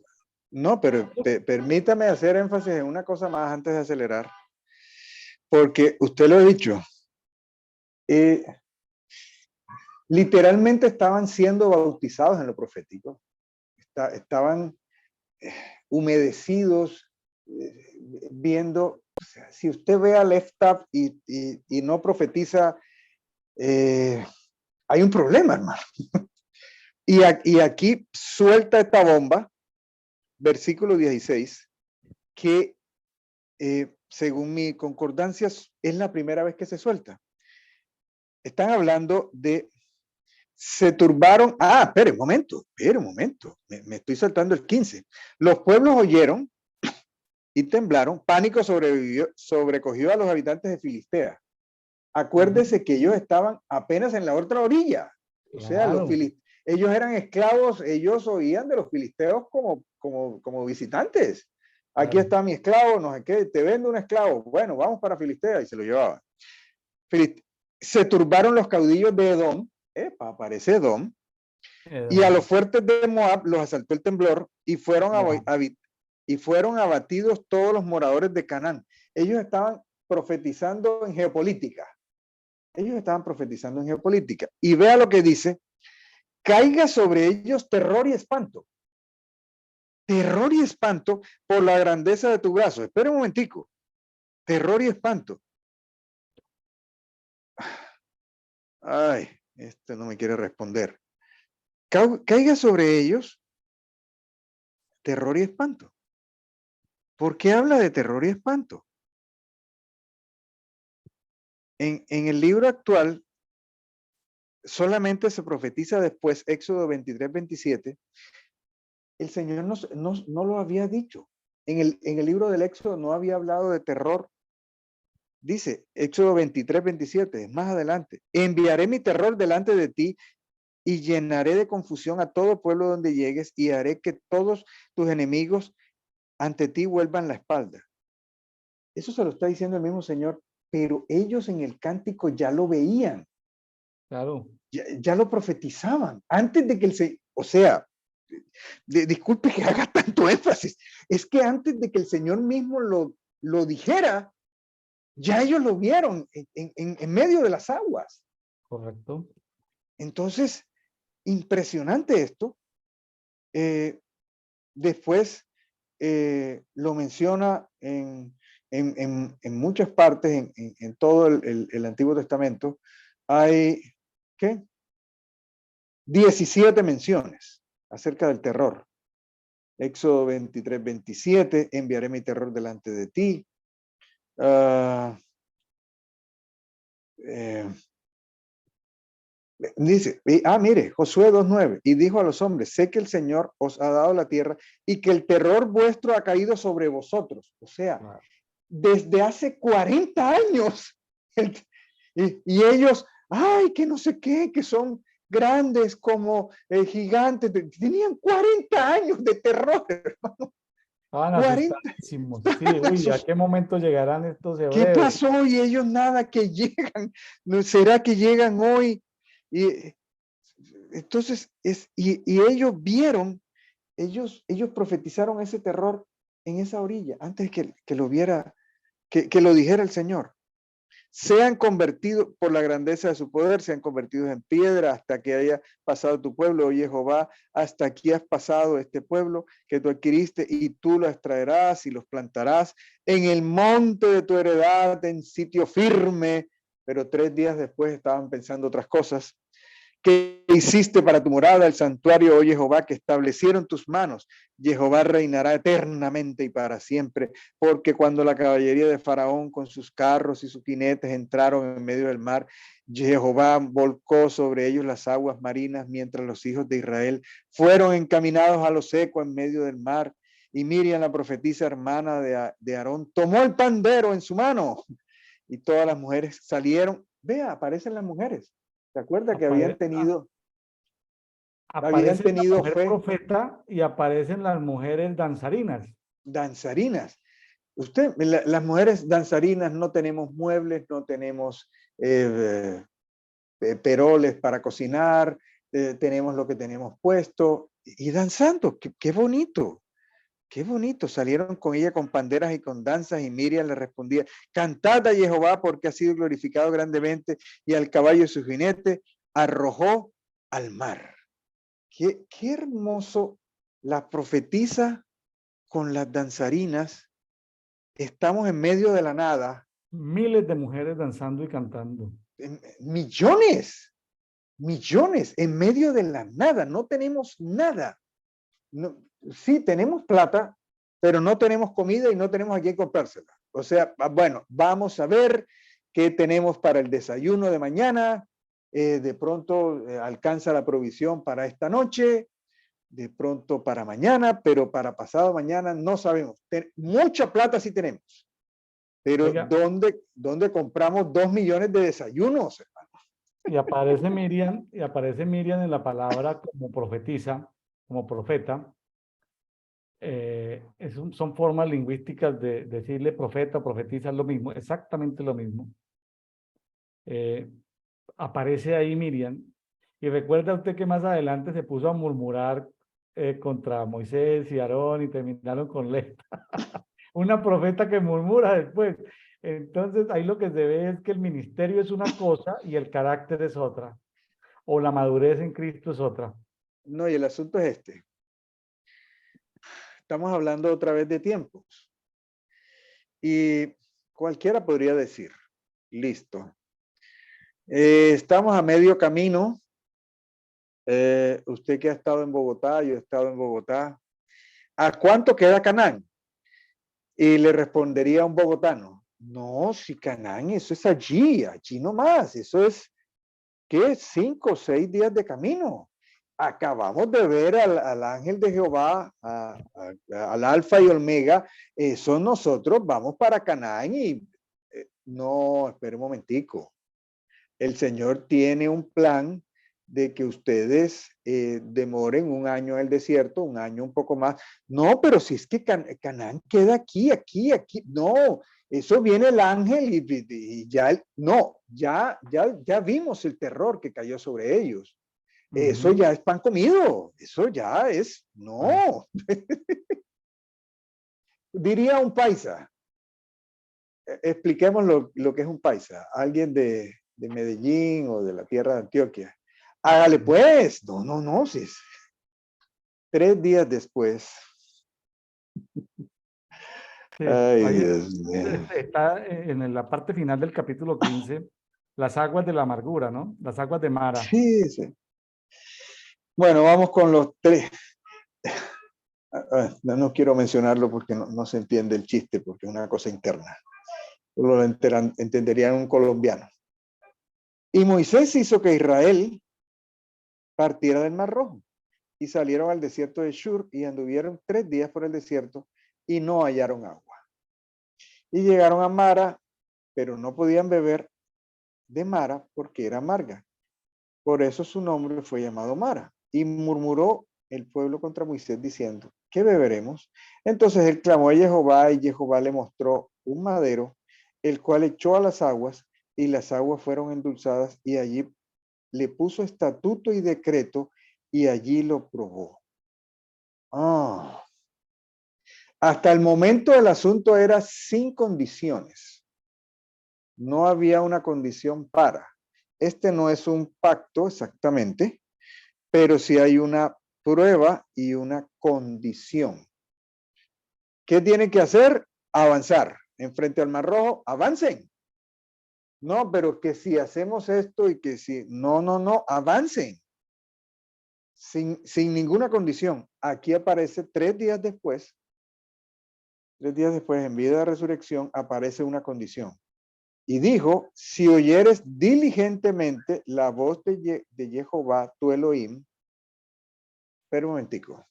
no, pero permítame hacer énfasis en una cosa más antes de acelerar, porque usted lo ha dicho, eh, literalmente estaban siendo bautizados en lo profético, estaban humedecidos, viendo, o sea, si usted ve a Left Up y no profetiza, hay un problema, hermano. Y aquí suelta esta bomba, versículo 16, que según mi concordancia es la primera vez que se suelta. Están hablando de se turbaron. Ah, espere un momento. Me estoy saltando el 15. Los pueblos oyeron y temblaron. Pánico sobrecogió a los habitantes de Filistea. Acuérdese que ellos estaban apenas en la otra orilla. O sea, Claro, ellos eran esclavos, ellos oían de los filisteos como visitantes. Aquí claro. está mi esclavo, no sé qué, te vendo un esclavo. Bueno, vamos para Filistea y se lo llevaban. Se turbaron los caudillos de Edom, aparece Edom, y a los fuertes de Moab los asaltó el temblor y fueron abatidos todos los moradores de Canaán. Ellos estaban profetizando en geopolítica. Y vea lo que dice: caiga sobre ellos terror y espanto. Terror y espanto por la grandeza de tu brazo. Espera un momentico. Terror y espanto. Ay, este no me quiere responder. Caiga sobre ellos terror y espanto. ¿Por qué habla de terror y espanto? En el libro actual solamente se profetiza después, Éxodo 23, 27, el Señor no lo había dicho. En el libro del Éxodo no había hablado de terror. Dice, Éxodo 23, 27, más adelante, enviaré mi terror delante de ti y llenaré de confusión a todo pueblo donde llegues y haré que todos tus enemigos ante ti vuelvan la espalda. Eso se lo está diciendo el mismo Señor, pero ellos en el cántico ya lo veían. Claro. Ya lo profetizaban. Antes de que o sea, disculpe que haga tanto énfasis, es que antes de que el Señor mismo lo dijera, ya ellos lo vieron en medio de las aguas. Correcto. Entonces, impresionante esto. Después lo menciona en muchas partes, en todo el Antiguo Testamento, hay, ¿qué? 17 menciones acerca del terror. Éxodo 23, 27, enviaré mi terror delante de ti. Dice, mire, Josué 2:9, y dijo a los hombres, sé que el Señor os ha dado la tierra y que el terror vuestro ha caído sobre vosotros. O sea, Claro. desde hace 40 años. Y ellos, ay, que no sé qué, que son grandes como gigantes. Tenían 40 años de terror, hermano. Estaban 40. asustadísimos. Sí, uy, ¿a qué momento llegarán estos ¿Qué hebreos? pasó? Y ellos nada que llegan. ¿No será que llegan hoy? Y entonces, y ellos vieron, ellos profetizaron ese terror en esa orilla, antes que lo viera, que lo dijera el Señor. Sean convertidos por la grandeza de su poder, sean convertidos en piedra hasta que haya pasado tu pueblo, oye Jehová, hasta aquí has pasado este pueblo que tú adquiriste y tú los extraerás y los plantarás en el monte de tu heredad, en sitio firme. Pero 3 días después estaban pensando otras cosas. Que hiciste para tu morada, el santuario, oh Jehová, que establecieron tus manos. Jehová reinará eternamente y para siempre, porque cuando la caballería de Faraón con sus carros y sus jinetes entraron en medio del mar, Jehová volcó sobre ellos las aguas marinas, mientras los hijos de Israel fueron encaminados a lo seco en medio del mar. Y Miriam, la profetisa hermana de Aarón, tomó el pandero en su mano y todas las mujeres salieron. Vea, aparecen las mujeres. ¿Se acuerda que habían tenido Aparece la mujer fe? profeta y aparecen las mujeres danzarinas. Danzarinas. Las mujeres danzarinas no tenemos muebles, no tenemos peroles para cocinar, tenemos lo que tenemos puesto y danzando. Qué bonito. Qué bonito, salieron con ella con panderas y con danzas y Miriam le respondía, cantad a Jehová porque ha sido glorificado grandemente y al caballo y su jinete arrojó al mar. Qué hermoso, la profetisa con las danzarinas, estamos en medio de la nada. Miles de mujeres danzando y cantando. Millones en medio de la nada, no tenemos nada. No, sí tenemos plata, pero no tenemos comida y no tenemos a quién comprársela. O sea, bueno, vamos a ver qué tenemos para el desayuno de mañana. De pronto alcanza la provisión para esta noche, de pronto para mañana, pero para pasado mañana no sabemos. Mucha plata sí tenemos, pero Oiga, ¿dónde compramos 2 millones de desayunos, hermano? y aparece Miriam en la palabra como profetisa, como profeta. Son formas lingüísticas de decirle profeta o profetiza, es lo mismo, exactamente lo mismo. Aparece ahí Miriam, y recuerda usted que más adelante se puso a murmurar contra Moisés y Aarón y terminaron con Leta. Una profeta que murmura después. Entonces ahí lo que se ve es que el ministerio es una cosa y el carácter es otra, o la madurez en Cristo es otra. No, y el asunto es este. Estamos hablando otra vez de tiempos. Y cualquiera podría decir, listo. Estamos a medio camino. Usted que ha estado en Bogotá, yo he estado en Bogotá. ¿A cuánto queda Canaán? Y le respondería a un bogotano, no, si Canaán, eso es allí nomás, eso es, ¿qué? 5 o 6 días de camino. acabamos de ver al ángel de Jehová, al Alfa y Omega, eso nosotros vamos para Canaán y no, espera un momentico. El Señor tiene un plan de que ustedes demoren un año en el desierto, un año un poco más. No, pero si es que Canaán queda aquí. No, eso viene el ángel y ya, no, ya vimos el terror que cayó sobre ellos. Eso ya es pan comido, eso ya es, no. Diría un paisa, expliquemos lo que es un paisa, alguien de Medellín o de la tierra de Antioquia. Hágale pues, no, si es 3 días después. Sí, Ay, ahí Dios mío. está en la parte final del capítulo 15, las aguas de la amargura, ¿no? Las aguas de Mara. Sí. Bueno, vamos con los 3. No quiero mencionarlo porque no se entiende el chiste, porque es una cosa interna. Lo entendería un colombiano. Y Moisés hizo que Israel partiera del Mar Rojo y salieron al desierto de Shur y anduvieron 3 días por el desierto y no hallaron agua. Y llegaron a Mara, pero no podían beber de Mara porque era amarga. Por eso su nombre fue llamado Mara. Y murmuró el pueblo contra Moisés diciendo, ¿qué beberemos? Entonces él clamó a Jehová y Jehová le mostró un madero, el cual echó a las aguas y las aguas fueron endulzadas y allí le puso estatuto y decreto y allí lo probó. Hasta el momento el asunto era sin condiciones. No había una condición para. Este no es un pacto exactamente, pero sí hay una prueba y una condición. ¿Qué tienen que hacer? Avanzar. Enfrente al Mar Rojo, avancen. No, pero que si hacemos esto y que si... No, avancen. Sin ninguna condición. Aquí aparece 3 días después, en vida de resurrección, aparece una condición. Y dijo, si oyeres diligentemente la voz de Jehová, tu Elohim, pero un momentico,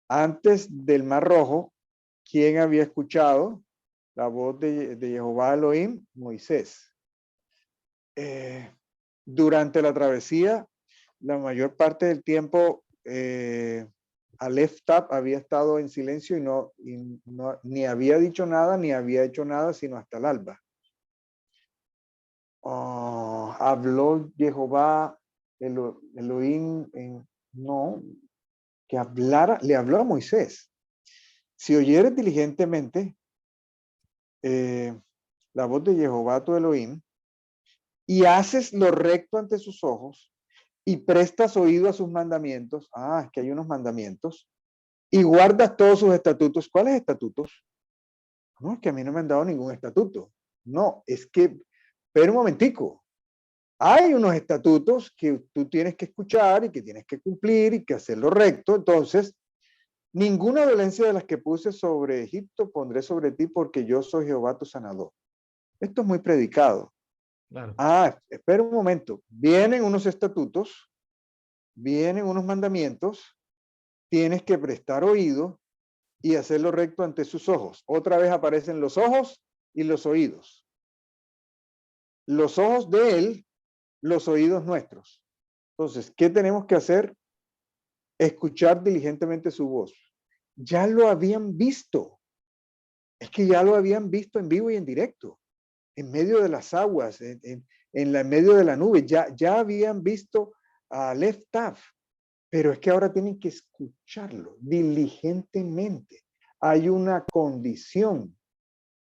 antes del Mar Rojo, ¿quién había escuchado la voz de Jehová Elohim? Moisés. Durante la travesía, la mayor parte del tiempo, Aleph Tab había estado en silencio y ni había dicho nada, ni había hecho nada, sino hasta el alba. Habló Jehová Elohim, no, que hablara, le habló a Moisés. Si oyeres diligentemente la voz de Jehová tu Elohim y haces lo recto ante sus ojos y prestas oído a sus mandamientos, es que hay unos mandamientos, y guardas todos sus estatutos. ¿Cuáles estatutos? No, es que a mí no me han dado ningún estatuto. No, es que, pero un momentico, hay unos estatutos que tú tienes que escuchar y que tienes que cumplir y que hacerlo recto. Entonces, ninguna dolencia de las que puse sobre Egipto pondré sobre ti porque yo soy Jehová tu sanador. Esto es muy predicado. Claro. Espera un momento. Vienen unos estatutos, vienen unos mandamientos, tienes que prestar oído y hacerlo recto ante sus ojos. Otra vez aparecen los ojos y los oídos. Los ojos de él, los oídos nuestros. Entonces, ¿qué tenemos que hacer? Escuchar diligentemente su voz. Ya lo habían visto. Es que ya lo habían visto en vivo y en directo, en medio de las aguas, en medio de la nube. Ya habían visto a Aleph Tav, pero es que ahora tienen que escucharlo diligentemente. Hay una condición.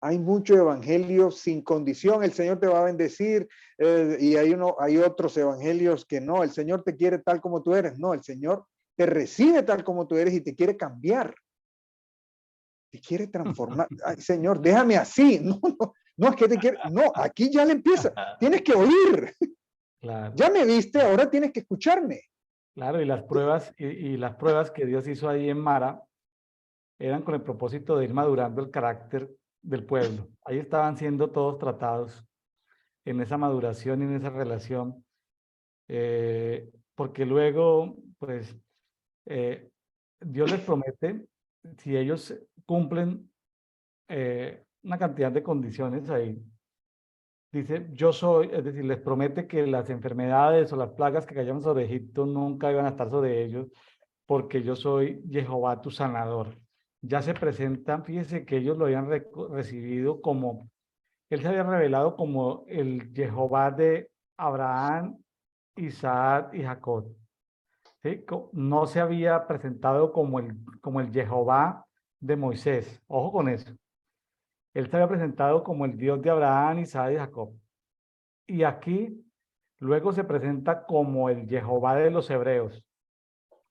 Hay mucho evangelio sin condición. El Señor te va a bendecir y hay otros evangelios que no. El Señor te quiere tal como tú eres. No, el Señor te recibe tal como tú eres y te quiere cambiar. Te quiere transformar. Ay, Señor, déjame así. No, es que te quiere. No, aquí ya le empieza. Tienes que oír. Claro. Ya me viste, ahora tienes que escucharme. Claro, y las pruebas, y las pruebas que Dios hizo ahí en Mara eran con el propósito de ir madurando el carácter del pueblo. Ahí estaban siendo todos tratados en esa maduración y en esa relación, porque luego pues Dios les promete, si ellos cumplen una cantidad de condiciones ahí, dice, yo soy, es decir, les promete que las enfermedades o las plagas que cayeron sobre Egipto nunca iban a estar sobre ellos, porque yo soy Jehová tu sanador. Ya se presentan, fíjese que ellos lo habían recibido como, él se había revelado como el Jehová de Abraham, Isaac y Jacob. ¿Sí? No se había presentado como el Jehová de Moisés. Ojo con eso. Él se había presentado como el Dios de Abraham, Isaac y Jacob. Y aquí luego se presenta como el Jehová de los hebreos,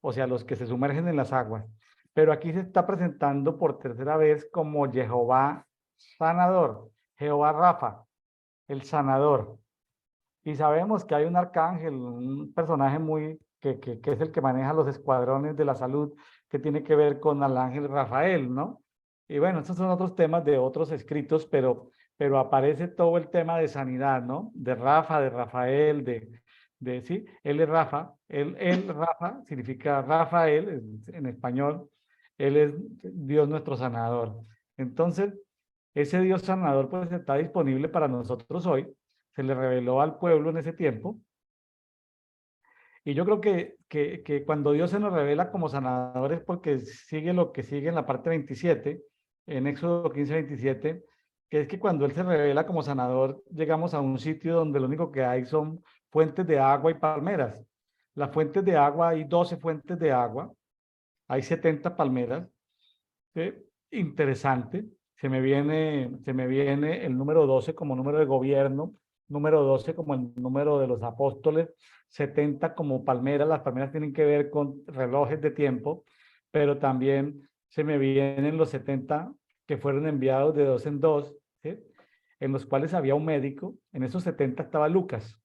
o sea, los que se sumergen en las aguas. Pero aquí se está presentando por tercera vez como Jehová sanador, Jehová Rafa, el sanador. Y sabemos que hay un arcángel, un personaje muy que es el que maneja los escuadrones de la salud, que tiene que ver con el ángel Rafael, ¿no? Y bueno, estos son otros temas de otros escritos, pero aparece todo el tema de sanidad, ¿no? De Rafa, de Rafael, sí, él es Rafa, Rafa significa Rafael en español, él es Dios nuestro sanador. Entonces, ese Dios sanador pues está disponible para nosotros hoy, se le reveló al pueblo en ese tiempo. Y yo creo que cuando Dios se nos revela como sanadores, porque sigue lo que sigue en la parte 27, en Éxodo 15, 27, que es que cuando Él se revela como sanador, llegamos a un sitio donde lo único que hay son fuentes de agua y palmeras. Las fuentes de agua, hay 12 fuentes de agua, hay 70 palmeras. ¿Sí? Interesante. Se me viene el número 12 como número de gobierno, número 12 como el número de los apóstoles, 70 como palmeras. Las palmeras tienen que ver con relojes de tiempo, pero también se me vienen los 70 que fueron enviados de dos en dos, ¿sí? En los cuales había un médico. En esos 70 estaba Lucas.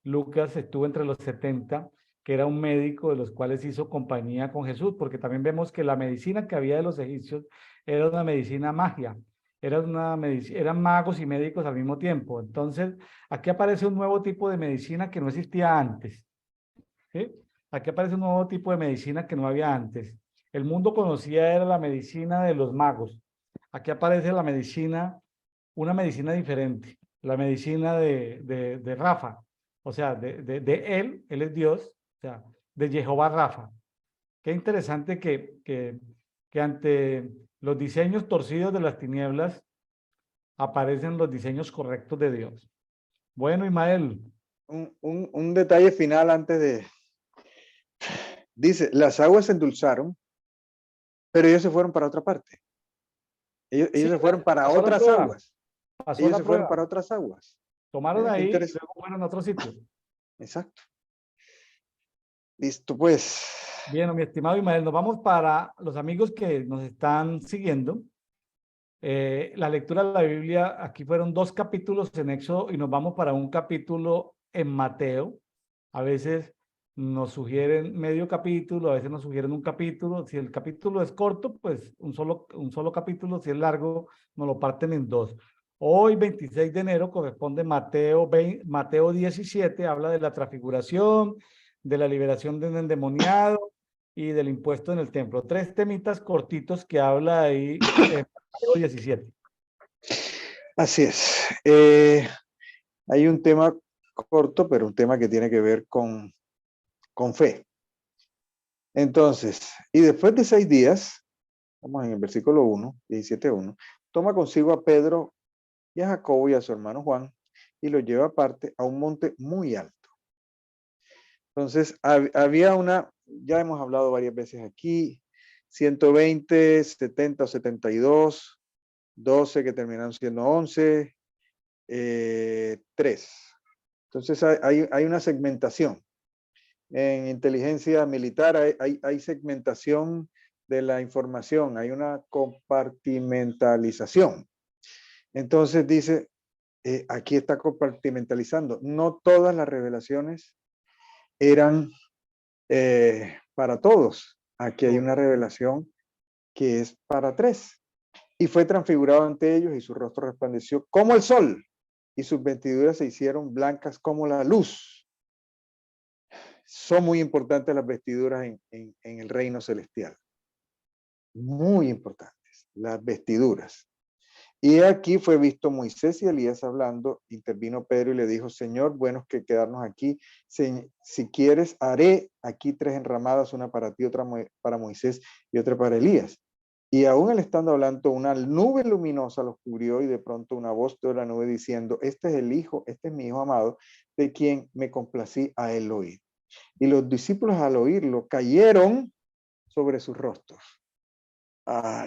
Lucas estuvo entre los 70, que era un médico de los cuales hizo compañía con Jesús, porque también vemos que la medicina que había de los egipcios era una medicina magia, eran magos y médicos al mismo tiempo. Entonces, aquí aparece un nuevo tipo de medicina que no existía antes. ¿Sí? Aquí aparece un nuevo tipo de medicina que no había antes. El mundo conocía era la medicina de los magos. Aquí aparece la medicina, una medicina diferente, la medicina de Rafa, o sea, de él es Dios, o sea, de Jehová Rafa. Qué interesante que ante los diseños torcidos de las tinieblas aparecen los diseños correctos de Dios. Bueno, Ismael. Un detalle final antes de... Dice, las aguas se endulzaron, pero ellos se fueron para otra parte. Ellos Sí, se fueron para pasó la otras prueba, aguas. pasó Ellos la se fueron prueba. para otras aguas. Tomaron ahí y Interesante. luego fueron a otro sitio. Exacto. Listo, pues. Bien, mi estimado Ismael, nos vamos para los amigos que nos están siguiendo. La lectura de la Biblia, aquí fueron 2 capítulos en Éxodo y nos vamos para un capítulo en Mateo. A veces nos sugieren medio capítulo, a veces nos sugieren un capítulo. Si el capítulo es corto, pues un solo capítulo. Si es largo, nos lo parten en 2. Hoy, 26 de enero, corresponde Mateo 17, habla de la transfiguración, de la liberación de un endemoniado y del impuesto en el templo. 3 temitas cortitos que habla ahí Mateo 17. Así es. Hay un tema corto, pero un tema que tiene que ver con fe. Entonces, y después de 6 días, vamos en el versículo 1, 17:1, toma consigo a Pedro y a Jacobo y a su hermano Juan y los lleva aparte a un monte muy alto. Entonces, había ya hemos hablado varias veces aquí, 120, 70 o 72, 12 que terminaron siendo 11, 3. Entonces, hay una segmentación. En inteligencia militar hay segmentación de la información, hay una compartimentalización. Entonces dice, aquí está compartimentalizando. No todas las revelaciones eran para todos. Aquí hay una revelación que es para 3. Y fue transfigurado ante ellos y su rostro resplandeció como el sol y sus vestiduras se hicieron blancas como la luz. son muy importantes las vestiduras en el reino celestial. Muy importantes, las vestiduras. Y aquí fue visto Moisés y Elías hablando, intervino Pedro y le dijo, Señor, bueno es que quedarnos aquí. Si quieres, haré aquí 3 enramadas, una para ti, otra para Moisés y otra para Elías. Y aún él estando hablando, una nube luminosa los cubrió y de pronto una voz de la nube diciendo, este es el Hijo, este es mi Hijo amado, de quien me complací a él oír. Y los discípulos al oírlo cayeron sobre sus rostros.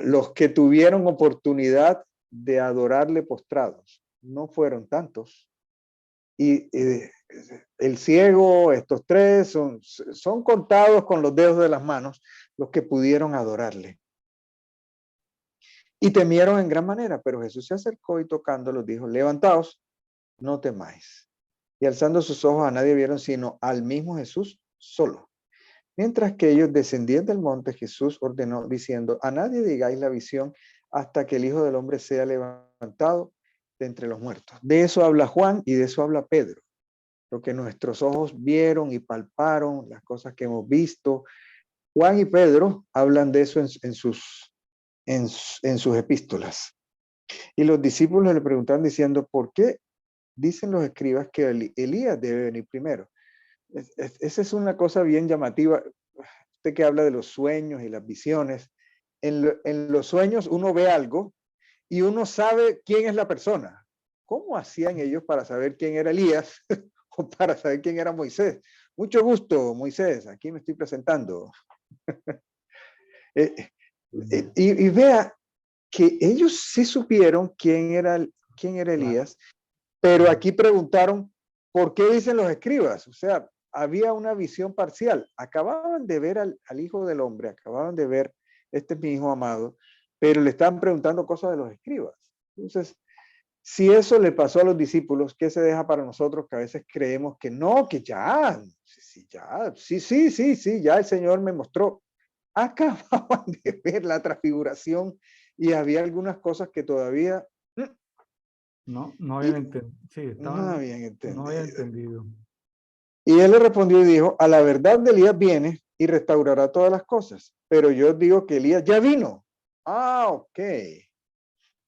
Los que tuvieron oportunidad de adorarle postrados no fueron tantos. Y el ciego, estos 3, son contados con los dedos de las manos los que pudieron adorarle. Y temieron en gran manera, pero Jesús se acercó y tocándolos dijo, levantaos, no temáis. Y alzando sus ojos a nadie vieron sino al mismo Jesús solo. Mientras que ellos descendían del monte, Jesús ordenó diciendo, a nadie digáis la visión hasta que el Hijo del Hombre sea levantado de entre los muertos. De eso habla Juan y de eso habla Pedro. Lo que nuestros ojos vieron y palparon, las cosas que hemos visto. Juan y Pedro hablan de eso en sus epístolas. Y los discípulos le preguntan diciendo, ¿por qué dicen los escribas que Elías debe venir primero? Esa es una cosa bien llamativa. Usted que habla de los sueños y las visiones. En los sueños uno ve algo y uno sabe quién es la persona. ¿Cómo hacían ellos para saber quién era Elías o para saber quién era Moisés? Mucho gusto, Moisés. Aquí me estoy presentando. Y vea que ellos sí supieron quién era Elías, pero aquí preguntaron, ¿por qué dicen los escribas? O sea, había una visión parcial. Acababan de ver al Hijo del Hombre, acababan de ver, este es mi Hijo amado, pero le estaban preguntando cosas de los escribas. Entonces, si eso le pasó a los discípulos, ¿qué se deja para nosotros que a veces creemos que no, que ya, ya el Señor me mostró? Acababan de ver la transfiguración y había algunas cosas que todavía no habían entendido. Sí, no habían entendido. No habían entendido. Y él le respondió y dijo, a la verdad de Elías viene y restaurará todas las cosas, pero yo digo que Elías ya vino. Ok.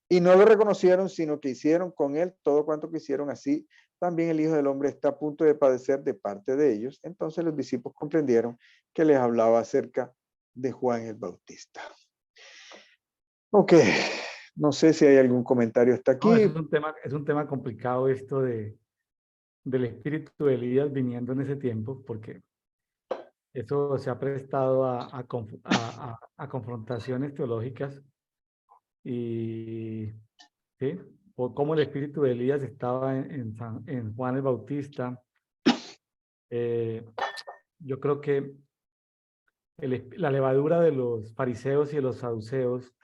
Y no lo reconocieron, sino que hicieron con él todo cuanto quisieron. Así también el Hijo del Hombre está a punto de padecer de parte de ellos. Entonces los discípulos comprendieron que les hablaba acerca de Juan el Bautista. Ok, no sé si hay algún comentario hasta aquí. No, es un tema complicado esto del espíritu de Elías viniendo en ese tiempo, porque eso se ha prestado a confrontaciones teológicas y ¿sí? Por cómo el espíritu de Elías estaba en Juan el Bautista. Yo creo que la levadura de los fariseos y de los saduceos,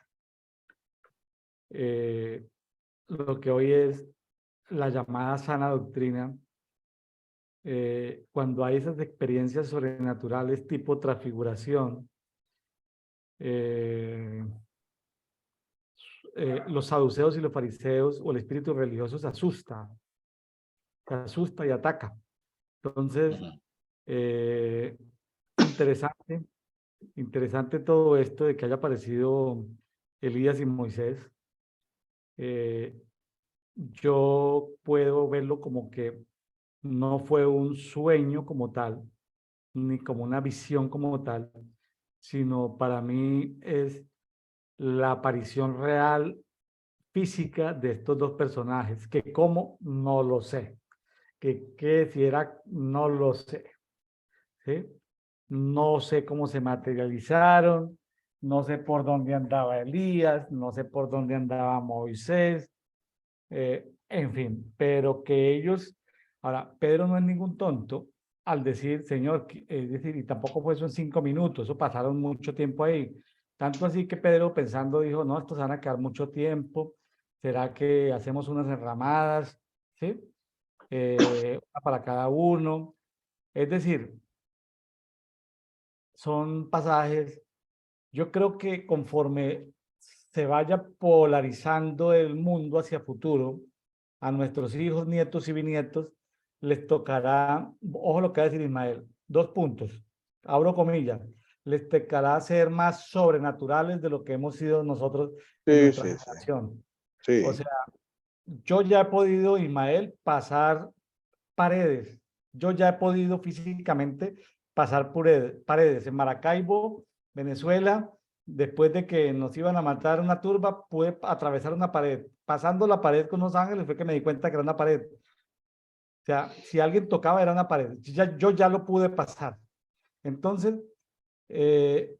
lo que hoy es la llamada sana doctrina, cuando hay esas experiencias sobrenaturales tipo transfiguración, los saduceos y los fariseos o el espíritu religioso se asusta y ataca. Entonces, interesante todo esto de que haya aparecido Elías y Moisés. Yo puedo verlo como que no fue un sueño como tal, ni como una visión como tal, sino para mí es la aparición real física de estos dos personajes, que cómo, no lo sé, que si era, no lo sé, ¿sí? No sé cómo se materializaron, no sé por dónde andaba Elías, no sé por dónde andaba Moisés, en fin, pero que ellos, ahora, Pedro no es ningún tonto al decir, Señor, es decir, y tampoco fue eso en 5 minutos, eso pasaron mucho tiempo ahí. Tanto así que Pedro pensando dijo, no, estos van a quedar mucho tiempo, ¿será que hacemos unas enramadas? ¿Sí? Una para cada uno. Es decir, son pasajes, yo creo que conforme se vaya polarizando el mundo hacia futuro, a nuestros hijos, nietos y bisnietos, les tocará, ojo lo que va a decir Ismael, dos puntos, abro comillas, les tocará ser más sobrenaturales de lo que hemos sido nosotros en Sí, nuestra sí, sí. generación. O Sí. sea, yo ya he podido, Ismael, pasar paredes. Yo ya he podido físicamente pasar paredes. En Maracaibo, Venezuela, después de que nos iban a matar una turba, pude atravesar una pared. Pasando la pared con los ángeles fue que me di cuenta que era una pared. O sea, si alguien tocaba era una pared. Yo ya lo pude pasar. Entonces, eh,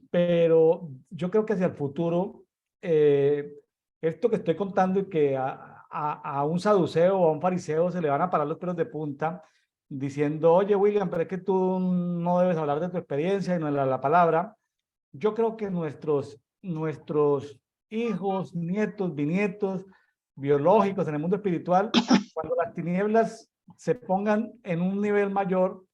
pero yo creo que hacia el futuro, eh, esto que estoy contando y que a un saduceo o a un fariseo se le van a parar los pelos de punta diciendo, oye William, pero es que tú no debes hablar de tu experiencia y no de la palabra. Yo creo que nuestros hijos, nietos, bisnietos, biológicos en el mundo espiritual, cuando las tinieblas se pongan en un nivel mayor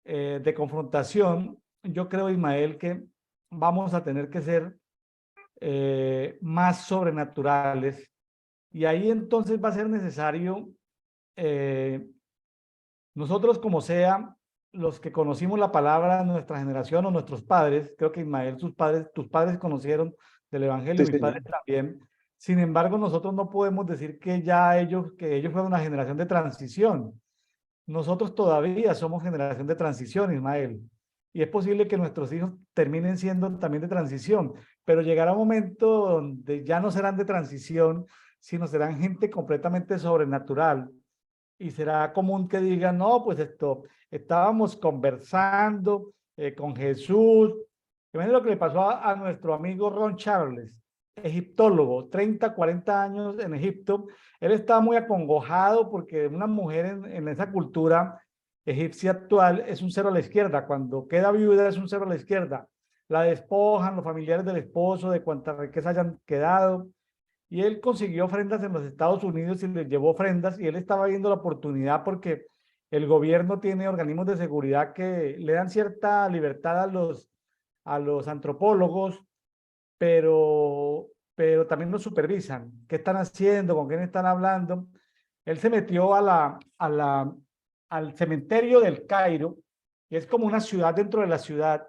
de confrontación, yo creo, Ismael, que vamos a tener que ser más sobrenaturales y ahí entonces va a ser necesario eh, nosotros como sea, los que conocimos la palabra, nuestra generación o nuestros padres, creo que Ismael, tus padres conocieron del Sí, Evangelio, mis señor. padres también. Sin embargo, nosotros no podemos decir que ellos fueron una generación de transición. Nosotros todavía somos generación de transición, Ismael. Y es posible que nuestros hijos terminen siendo también de transición, pero llegará un momento donde ya no serán de transición, sino serán gente completamente sobrenatural. Y será común que digan, no, pues esto, estábamos conversando con Jesús. Imagínate lo que le pasó a nuestro amigo Ron Charles, egiptólogo, 30, 40 años en Egipto. Él estaba muy acongojado porque una mujer en esa cultura egipcia actual es un cero a la izquierda. Cuando queda viuda es un cero a la izquierda. La despojan los familiares del esposo de cuanta riqueza hayan quedado. Y él consiguió ofrendas en los Estados Unidos y les llevó ofrendas y él estaba viendo la oportunidad porque el gobierno tiene organismos de seguridad que le dan cierta libertad a los antropólogos, pero también los supervisan. ¿Qué están haciendo? ¿Con quién están hablando? Él se metió al cementerio del Cairo, que es como una ciudad dentro de la ciudad,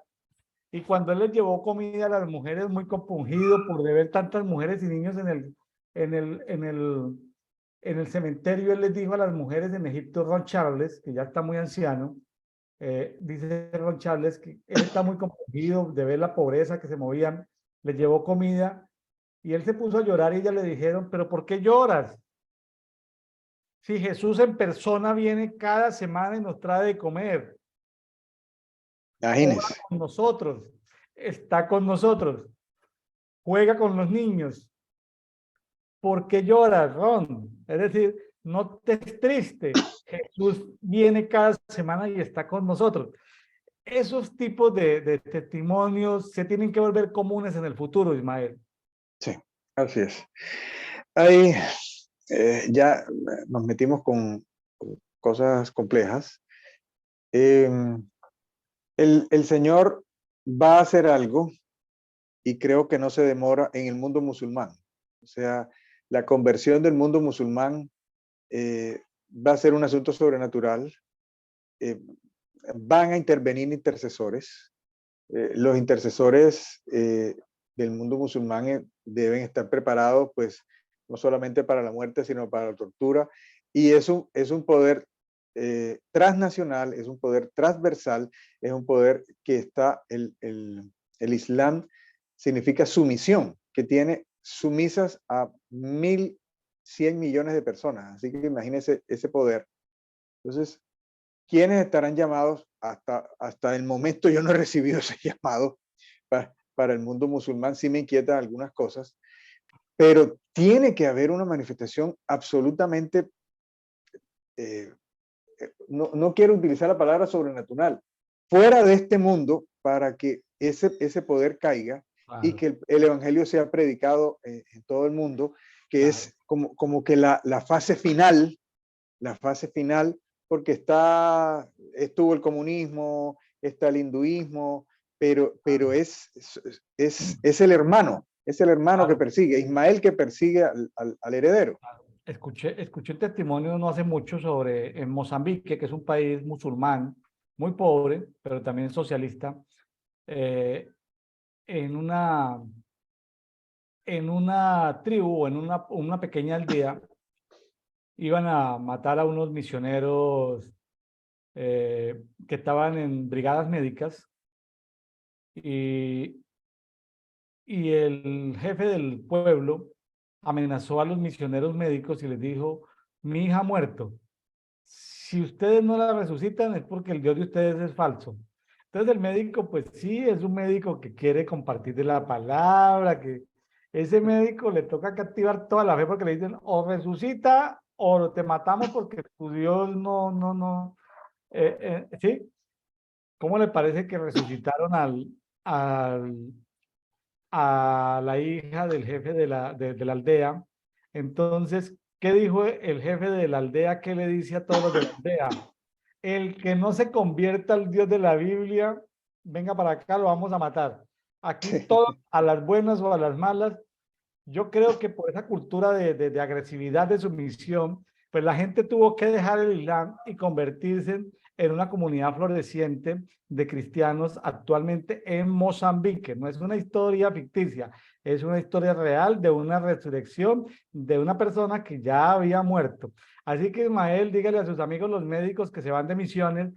y cuando él les llevó comida a las mujeres, muy compungido por ver tantas mujeres y niños en el, en el, en el cementerio, él les dijo a las mujeres en Egipto, Ron Charles, que ya está muy anciano, dice Ron Charles que él está muy compungido de ver la pobreza que se movían, les llevó comida y él se puso a llorar y ellas le dijeron, pero ¿por qué lloras? Si Jesús en persona viene cada semana y nos trae de comer, ora Imagínese. con nosotros, está con nosotros, juega con los niños. ¿Por qué lloras, Ron? Es decir, no te es triste. Jesús viene cada semana y está con nosotros. Esos tipos de testimonios se tienen que volver comunes en el futuro, Ismael. Sí, así es. Ahí ya nos metimos con cosas complejas. Em, el Señor va a hacer algo y creo que no se demora en el mundo musulmán. O sea, la conversión del mundo musulmán va a ser un asunto sobrenatural. eh, Van a intervenir intercesores. Los intercesores del mundo musulmán deben estar preparados, pues, no solamente para la muerte, sino para la tortura. Y es un poder transnacional, es un poder transversal, es un poder que está, el Islam significa sumisión, que tiene sumisas a 1.100 millones de personas. Así que imagínense ese poder. Entonces, ¿quiénes estarán llamados? Hasta el momento yo no he recibido ese llamado para el mundo musulmán. Sí me inquietan algunas cosas, pero tiene que haber una manifestación absolutamente, no quiero utilizar la palabra sobrenatural, fuera de este mundo para que ese poder caiga y Claro, que el evangelio sea predicado en todo el mundo, que claro. es como que la fase final, porque estuvo el comunismo, está el hinduismo, pero es el hermano que Claro, persigue, Ismael que persigue al heredero. claro. Escuché un testimonio no hace mucho sobre en Mozambique, que es un país musulmán, muy pobre, pero también socialista, eh, en una tribu, en una pequeña aldea, iban a matar a unos misioneros que estaban en brigadas médicas y, y el jefe del pueblo amenazó a los misioneros médicos y les dijo, mi hija ha muerto. Si ustedes no la resucitan es porque el Dios de ustedes es falso. Entonces el médico, pues sí, es un médico que quiere compartir de la palabra, que ese médico le toca que activar toda la fe porque le dicen o resucita o te matamos porque tu Dios no. ¿Sí? ¿Cómo le parece que resucitaron al, a la hija del jefe de la aldea? Entonces, ¿qué dijo el jefe de la aldea? ¿Qué le dice a todos los de la aldea? El que no se convierta al Dios de la Biblia, venga para acá, lo vamos a matar. Aquí todos, a las buenas o a las malas, yo creo que por esa cultura de agresividad, de sumisión, pues la gente tuvo que dejar el Islam y convertirse en una comunidad floreciente de cristianos actualmente en Mozambique. No es una historia ficticia, es una historia real de una resurrección de una persona que ya había muerto. Así que Ismael, dígale a sus amigos los médicos que se van de misiones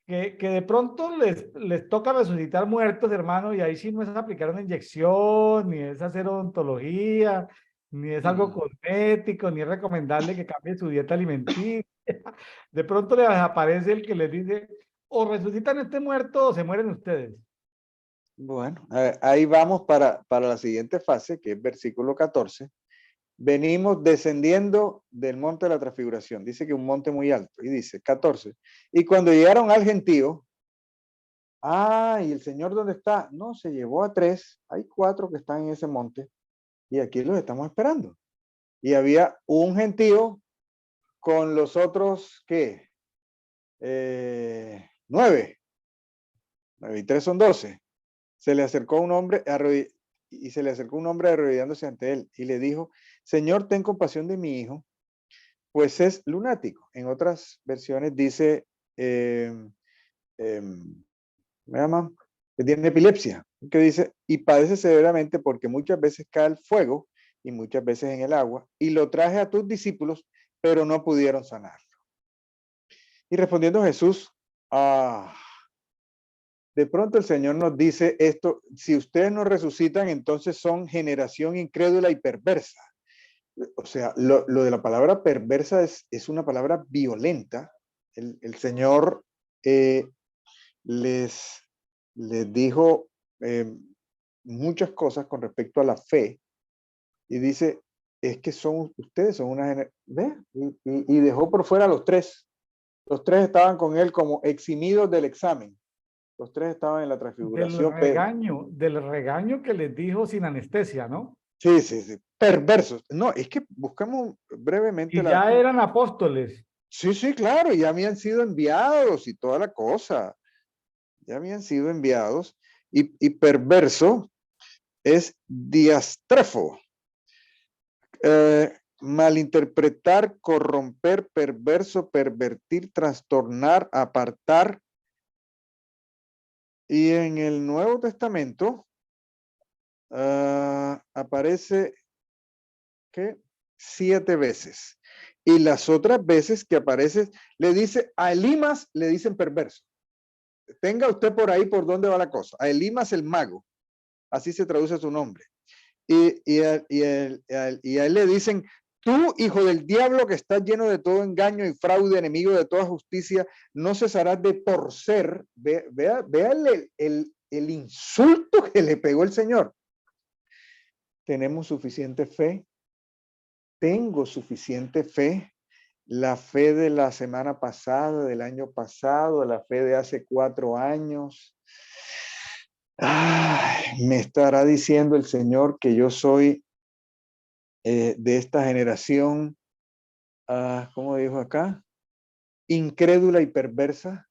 que de pronto les toca resucitar muertos, hermano, y ahí sí no es aplicar una inyección, ni es hacer odontología, ni es algo Mm. cosmético, ni es recomendable que cambie su dieta alimenticia. De pronto les aparece el que les dice, o resucitan este muerto o se mueren ustedes. Bueno, ahí vamos para la siguiente fase, que es versículo 14. Venimos descendiendo del monte de la transfiguración. Dice que un monte muy alto. Y dice 14. Y cuando llegaron al gentío, ¿y el Señor dónde está? No, se llevó a 3. Hay 4 que están en ese monte. Y aquí los estamos esperando. Y había un gentío con los otros, ¿qué? 9. 9 y 3 son 12. Se le acercó un hombre y se le acercó un hombre arrodillándose ante él y le dijo, Señor, ten compasión de mi hijo, pues es lunático. En otras versiones dice, eh, me llama, que tiene epilepsia, que dice, y padece severamente porque muchas veces cae el fuego y muchas veces en el agua, y lo traje a tus discípulos, pero no pudieron sanarlo. Y respondiendo Jesús, de pronto el Señor nos dice esto, si ustedes no resucitan, entonces son generación incrédula y perversa. O sea, lo de la palabra perversa es una palabra violenta. El Señor les dijo muchas cosas con respecto a la fe y dice, es que ustedes son una generación, y dejó por fuera a los 3. Los 3 estaban con él como eximidos del examen. Los 3 estaban en la transfiguración, pero Del regaño que les dijo sin anestesia, ¿no? sí, sí, sí, perversos. No, es que buscamos brevemente Y ya eran apóstoles. Sí, sí, claro, ya habían sido enviados y toda la cosa. Ya habían sido enviados. Y perverso es diastrefo. Malinterpretar, corromper, perverso, pervertir, trastornar, apartar. Y en el Nuevo Testamento aparece que 7 veces. Y las otras veces que aparece, le dice a Elimas, le dicen perverso. Tenga usted por ahí por dónde va la cosa. A Elimas el mago, así se traduce su nombre. Y a él le dicen, tú, hijo del diablo, que estás lleno de todo engaño y fraude, enemigo de toda justicia, no cesarás de torcer. Vea el insulto que le pegó el Señor. Tenemos suficiente fe. Tengo suficiente fe. La fe de la semana pasada, del año pasado, la fe de hace 4 años. Me estará diciendo el Señor que yo soy de esta generación, ¿cómo dijo acá? Incrédula y perversa.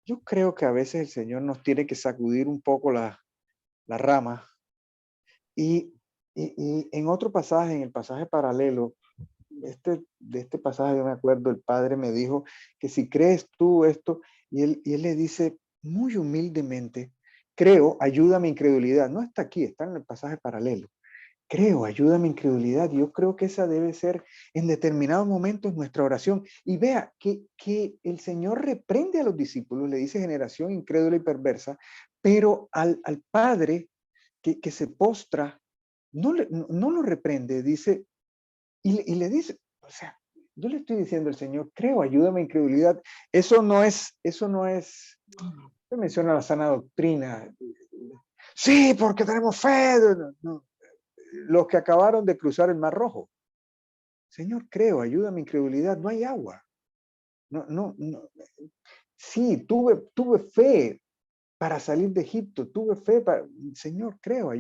Yo creo que a veces el Señor nos tiene que sacudir un poco la rama. Y en otro pasaje, en el pasaje paralelo, de este pasaje yo me acuerdo, el padre me dijo que si crees tú esto, y él le dice muy humildemente, creo, ayuda mi incredulidad. No está aquí, está en el pasaje paralelo. Creo, ayuda mi incredulidad. Yo creo que esa debe ser en determinados momentos nuestra oración. Y vea que el Señor reprende a los discípulos, le dice generación incrédula y perversa, pero al padre que se postra, no lo reprende, dice, y le dice, o sea, yo le estoy diciendo al Señor, creo, ayúdame incredulidad. Eso no es, se menciona la sana doctrina. Sí, porque tenemos fe. No. Los que acabaron de cruzar el Mar Rojo. Señor, creo, ayúdame incredulidad, no hay agua. No. Sí, tuve fe para salir de Egipto, tuve fe para, Señor, creo,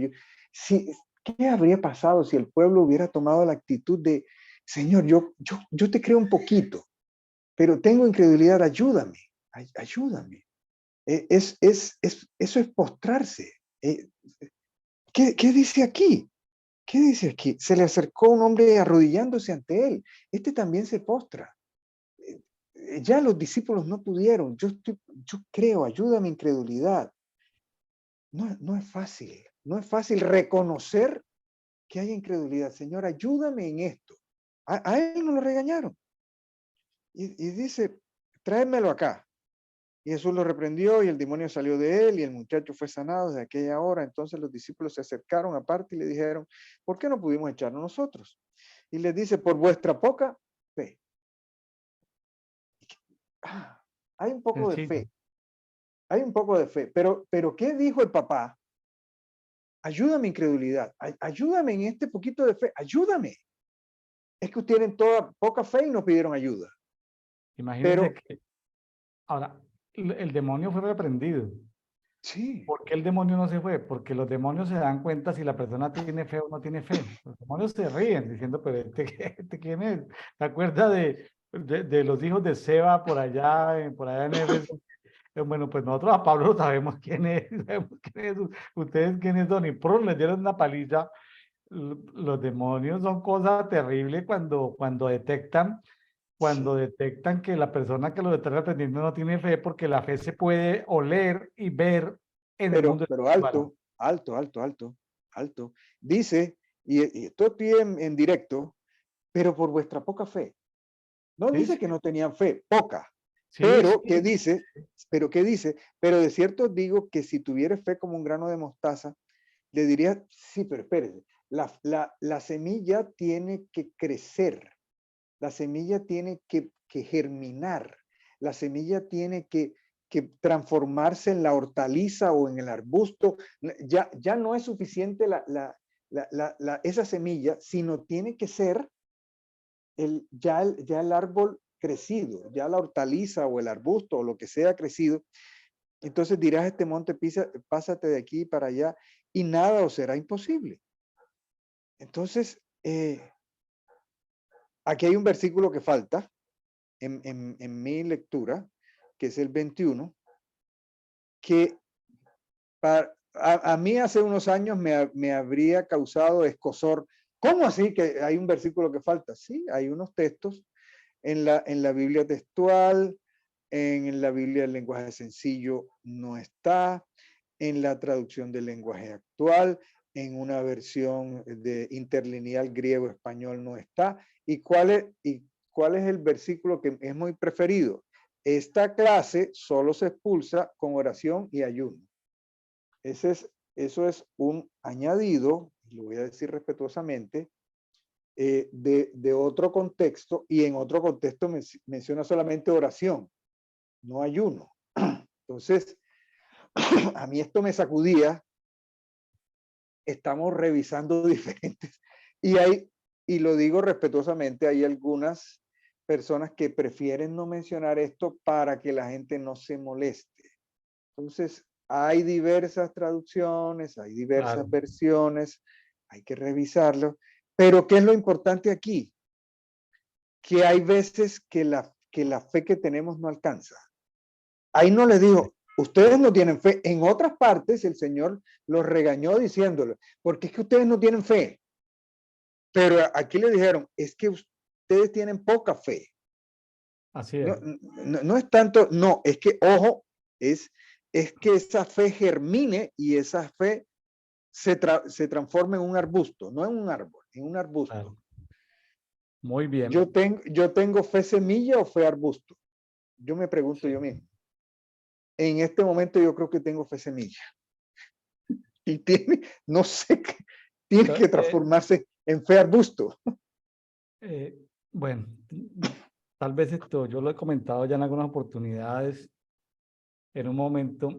sí, ¿qué habría pasado si el pueblo hubiera tomado la actitud de, Señor, yo te creo un poquito, pero tengo incredulidad, ayúdame, ayúdame? Eso es postrarse. ¿Qué dice aquí? ¿Qué dice aquí? Se le acercó un hombre arrodillándose ante él. Este también se postra. Ya los discípulos no pudieron. Yo creo, ayuda a mi incredulidad. No es fácil. No es fácil reconocer que hay incredulidad. Señor, ayúdame en esto. A él no lo regañaron. Y dice, tráemelo acá. Y Jesús lo reprendió y el demonio salió de él y el muchacho fue sanado desde aquella hora. Entonces los discípulos se acercaron aparte y le dijeron, ¿por qué no pudimos echarnos nosotros? Y les dice, por vuestra poca fe. Hay un poco de Sencillo. fe. Hay un poco de fe. Pero ¿qué dijo el papá? Ayúdame incredulidad. Ayúdame en este poquito de fe. Ayúdame. Es que ustedes tienen toda poca fe y no pidieron ayuda. Imagínense Pero que ahora el demonio fue reprendido. sí, ¿Por qué el demonio no se fue? Porque los demonios se dan cuenta si la persona tiene fe o no tiene fe. Los demonios se ríen diciendo, pero este quién es? ¿Te acuerdas de los hijos de Seba por allá en Éfeso? Bueno, pues nosotros a Pablo sabemos quién es, sabemos quién es, ustedes quiénes son, y por les dieron una paliza. Los demonios son cosas terribles cuando sí. detectan que la persona que lo está reprendiendo no tiene fe, porque la fe se puede oler y ver en el mundo Pero espiritual. alto. Dice, y esto estoy en directo, pero por vuestra poca fe. No Sí, dice sí, que no tenían fe, poca. sí, Pero, ¿qué sí. dice? Pero, ¿qué dice? Pero de cierto os digo que si tuvieres fe como un grano de mostaza, le diría, sí, pero espérese, la semilla tiene que crecer, la semilla tiene que germinar, la semilla tiene que transformarse en la hortaliza o en el arbusto. Ya no es suficiente esa semilla, sino tiene que ser ya el árbol crecido, ya la hortaliza o el arbusto o lo que sea crecido. Entonces dirás a este monte, pásate de aquí para allá y nada os será imposible. Entonces, aquí hay un versículo que falta en mi lectura, que es el 21, que a mí hace unos años me habría causado escozor. ¿Cómo así que hay un versículo que falta? Sí, hay unos textos en la Biblia textual, en la Biblia del lenguaje sencillo no está, en la traducción del lenguaje actual, en una versión de interlineal griego-español no está. ¿Y cuál es el versículo que es muy preferido? Esta clase solo se expulsa con oración y ayuno. Eso es un añadido, lo voy a decir respetuosamente, de otro contexto, y en otro contexto menciona solamente oración, no ayuno. Entonces, a mí esto me sacudía. Estamos revisando diferentes, y lo digo respetuosamente, hay algunas personas que prefieren no mencionar esto para que la gente no se moleste. Entonces, hay diversas traducciones, hay diversas Claro. versiones, hay que revisarlo. Pero, ¿qué es lo importante aquí? Que hay veces que la fe que tenemos no alcanza. Ahí no le dijo, ustedes no tienen fe. En otras partes el Señor los regañó diciéndolo, porque es que ustedes no tienen fe. Pero aquí le dijeron, es que ustedes tienen poca fe. Así No, es. no es tanto, no, es que, ojo, es que esa fe germine y esa fe se transforma en un arbusto, no en un árbol, en un arbusto. Claro. Muy bien. Yo tengo fe semilla o fe arbusto. Yo me pregunto yo mismo. En este momento yo creo que tengo fe semilla. Y tiene, no sé, tiene que transformarse en fe arbusto. Bueno, tal vez esto yo lo he comentado ya en algunas oportunidades. En un momento,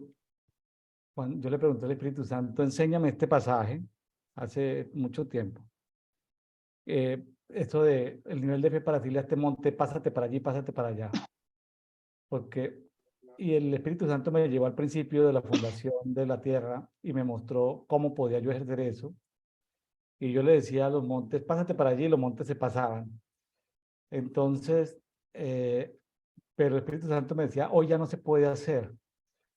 cuando yo le pregunté al Espíritu Santo, enséñame este pasaje, hace mucho tiempo. Esto de el nivel de fe para decirle a este monte, pásate para allí, pásate para allá. Porque, y el Espíritu Santo me llevó al principio de la fundación de la tierra y me mostró cómo podía yo ejercer eso. Y yo le decía a los montes, pásate para allí, y los montes se pasaban. Entonces, pero el Espíritu Santo me decía, hoy ya no se puede hacer,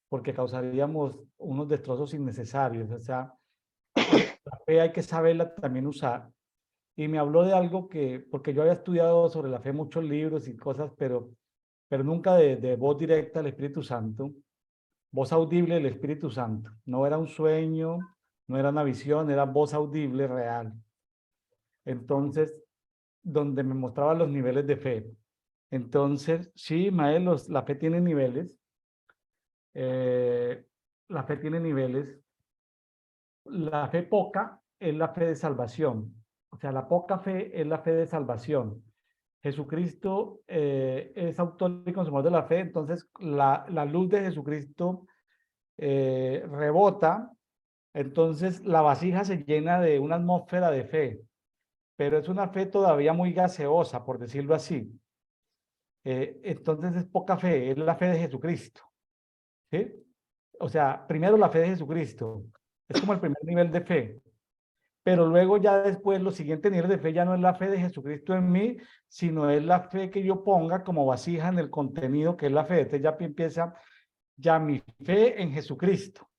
porque causaríamos unos destrozos innecesarios. O sea, la fe hay que saberla también usar. Y me habló de algo que, porque yo había estudiado sobre la fe muchos libros y cosas, pero nunca de voz directa del Espíritu Santo, voz audible del Espíritu Santo. No era un sueño, no era una visión, era voz audible real. Entonces, donde me mostraba los niveles de fe. Entonces, sí, Mael, la fe tiene niveles. La fe tiene niveles. La fe poca es la fe de salvación. O sea, la poca fe es la fe de salvación. Jesucristo es autor y consumador de la fe, entonces la luz de Jesucristo rebota, entonces la vasija se llena de una atmósfera de fe, pero es una fe todavía muy gaseosa, por decirlo así. Entonces es poca fe, es la fe de Jesucristo. ¿Sí? O sea, primero la fe de Jesucristo, es como el primer nivel de fe, pero luego ya después los siguientes niveles de fe ya no es la fe de Jesucristo en mí, sino es la fe que yo ponga como vasija en el contenido que es la fe. Entonces ya empieza ya mi fe en Jesucristo,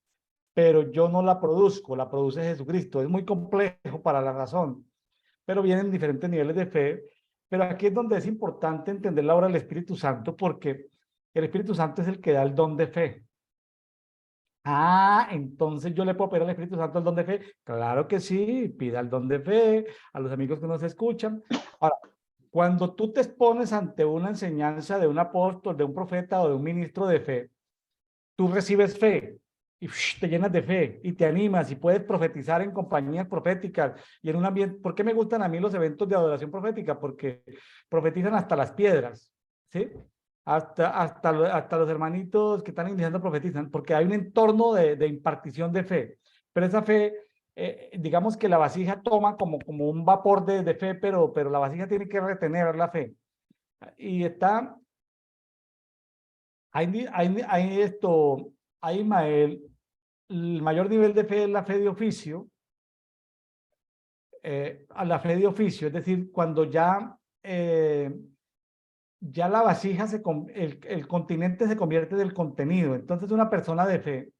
pero yo no la produzco, la produce Jesucristo. Es muy complejo para la razón, pero vienen diferentes niveles de fe. Pero aquí es donde es importante entender la obra del Espíritu Santo, porque el Espíritu Santo es el que da el don de fe. Ah, entonces yo le puedo pedir al Espíritu Santo el don de fe. Claro que sí, pida el don de fe a los amigos que nos escuchan. Ahora, cuando tú te expones ante una enseñanza de un apóstol, de un profeta o de un ministro de fe, tú recibes fe y te llenas de fe y te animas y puedes profetizar en compañías proféticas y en un ambiente. ¿Por qué me gustan a mí los eventos de adoración profética? Porque profetizan hasta las piedras, ¿sí? Hasta los hermanitos que están iniciando profetizan, porque hay un entorno de impartición de fe. Pero esa fe, digamos que la vasija toma como un vapor de fe, pero la vasija tiene que retener la fe. Y está, hay Ismael, el mayor nivel de fe es la fe de oficio, a la fe de oficio, es decir, cuando ya la vasija, el continente se convierte en el contenido. Entonces una persona de fe,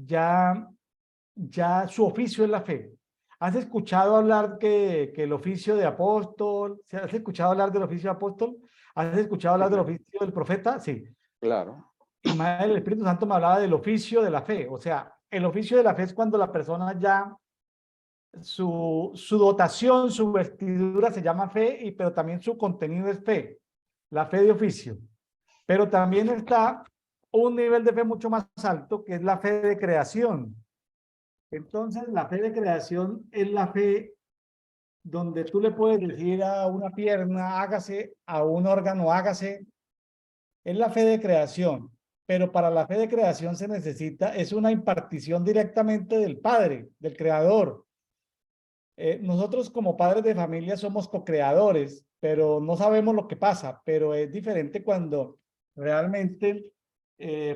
ya su oficio es la fe. ¿Has escuchado hablar que el oficio de apóstol? ¿Has escuchado hablar del oficio de apóstol? ¿Has escuchado hablar del oficio del profeta? Sí. Claro. Ismael, el Espíritu Santo me hablaba del oficio de la fe. O sea, el oficio de la fe es cuando la persona ya, su dotación, su vestidura se llama fe, pero también su contenido es fe. La fe de oficio. Pero también está un nivel de fe mucho más alto, que es la fe de creación. Entonces, la fe de creación es la fe donde tú le puedes decir a una pierna, hágase, a un órgano, hágase. Es la fe de creación, pero para la fe de creación se necesita, es una impartición directamente del Padre, del Creador. Nosotros como padres de familia somos co-creadores, pero no sabemos lo que pasa, pero es diferente cuando realmente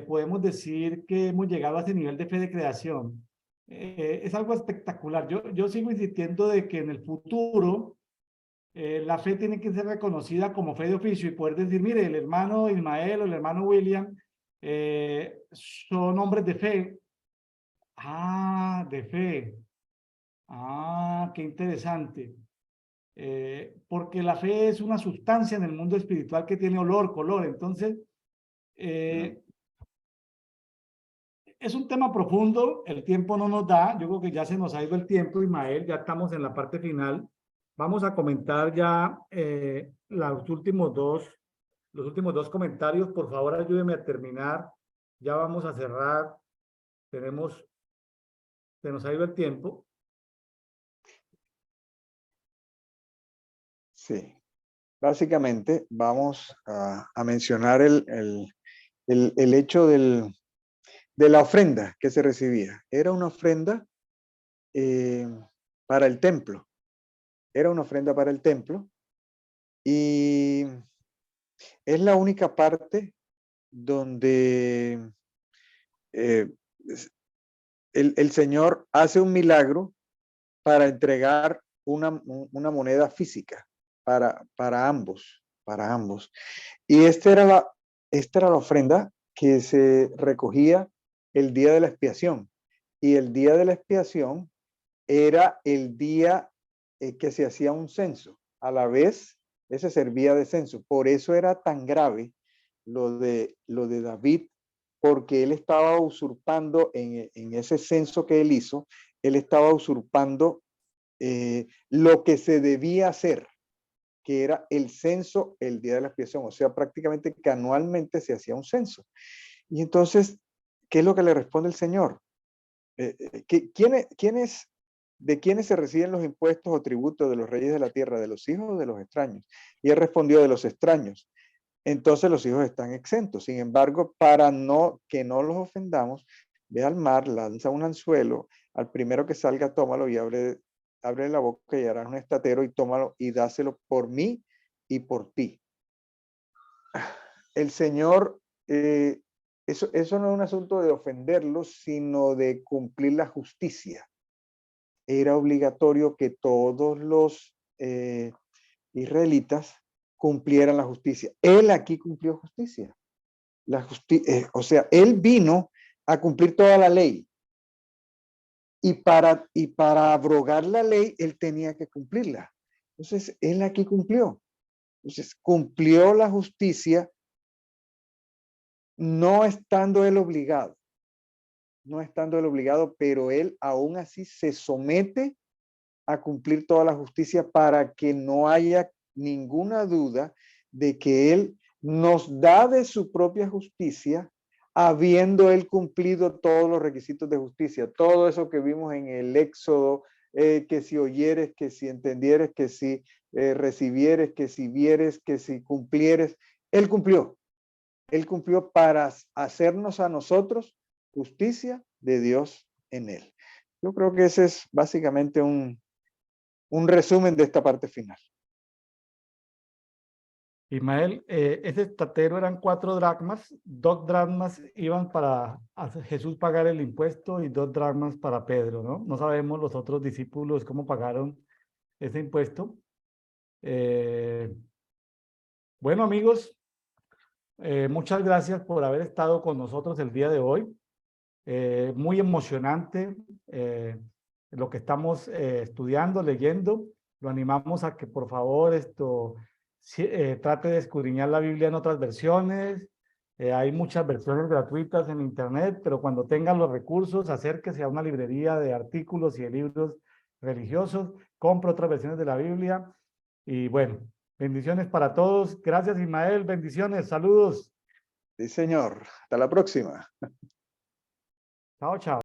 podemos decir que hemos llegado a ese nivel de fe de creación. Es algo espectacular. Yo sigo insistiendo de que en el futuro la fe tiene que ser reconocida como fe de oficio y poder decir, mire, el hermano Ismael o el hermano William son hombres de fe. Ah, de fe. Ah, qué interesante. porque la fe es una sustancia en el mundo espiritual que tiene olor, color. Entonces, es un tema profundo, el tiempo no nos da, yo creo que ya se nos ha ido el tiempo, Ismael, ya estamos en la parte final. Vamos a comentar ya los últimos dos comentarios. Por favor, ayúdeme a terminar. Ya vamos a cerrar. Se nos ha ido el tiempo. Sí. Básicamente vamos a mencionar el hecho de la ofrenda que se recibía. Era una ofrenda para el templo. Era una ofrenda para el templo. Y es la única parte donde el Señor hace un milagro para entregar una moneda física para ambos. Y esta era la ofrenda que se recogía el día de la expiación. Y el día de la expiación era el día que se hacía un censo. A la vez, ese servía de censo. Por eso era tan grave lo de David, porque él estaba usurpando en ese censo que él hizo, él estaba usurpando lo que se debía hacer, que era el censo el día de la expiación. O sea, prácticamente que anualmente se hacía un censo. Y entonces, ¿qué es lo que le responde el Señor? ¿De quiénes se reciben los impuestos o tributos de los reyes de la tierra? ¿De los hijos o de los extraños? Y él respondió, de los extraños. Entonces los hijos están exentos. Sin embargo, para que no los ofendamos, ve al mar, lanza un anzuelo, al primero que salga, tómalo y abre la boca y harás un estatero y tómalo y dáselo por mí y por ti. El Señor, eso no es un asunto de ofenderlos, sino de cumplir la justicia. Era obligatorio que todos los israelitas cumplieran la justicia. Él aquí cumplió justicia. O sea, él vino a cumplir toda la ley. Y para abrogar la ley, él tenía que cumplirla. Entonces, él aquí cumplió. Entonces, cumplió la justicia no estando él obligado. No estando él obligado, pero él aún así se somete a cumplir toda la justicia para que no haya ninguna duda de que él nos da de su propia justicia, habiendo él cumplido todos los requisitos de justicia. Todo eso que vimos en el Éxodo, que si oyeres, que si entendieres, que si recibieres, que si vieres, que si cumplieres, él cumplió. Él cumplió para hacernos a nosotros justicia de Dios en él. Yo creo que ese es básicamente un resumen de esta parte final. Ismael, ese estatero eran 4 dracmas, 2 dracmas iban para Jesús pagar el impuesto y 2 dracmas para Pedro, ¿no? No sabemos los otros discípulos cómo pagaron ese impuesto. Bueno, amigos, muchas gracias por haber estado con nosotros el día de hoy. Muy emocionante lo que estamos estudiando, leyendo. Lo animamos a que por favor trate de escudriñar la Biblia en otras versiones. Hay muchas versiones gratuitas en internet, pero cuando tengan los recursos, acérquese a una librería de artículos y de libros religiosos, compre otras versiones de la Biblia. Y bueno, bendiciones para todos. Gracias, Ismael. Bendiciones. Saludos. Sí, señor. Hasta la próxima. Chao, chao.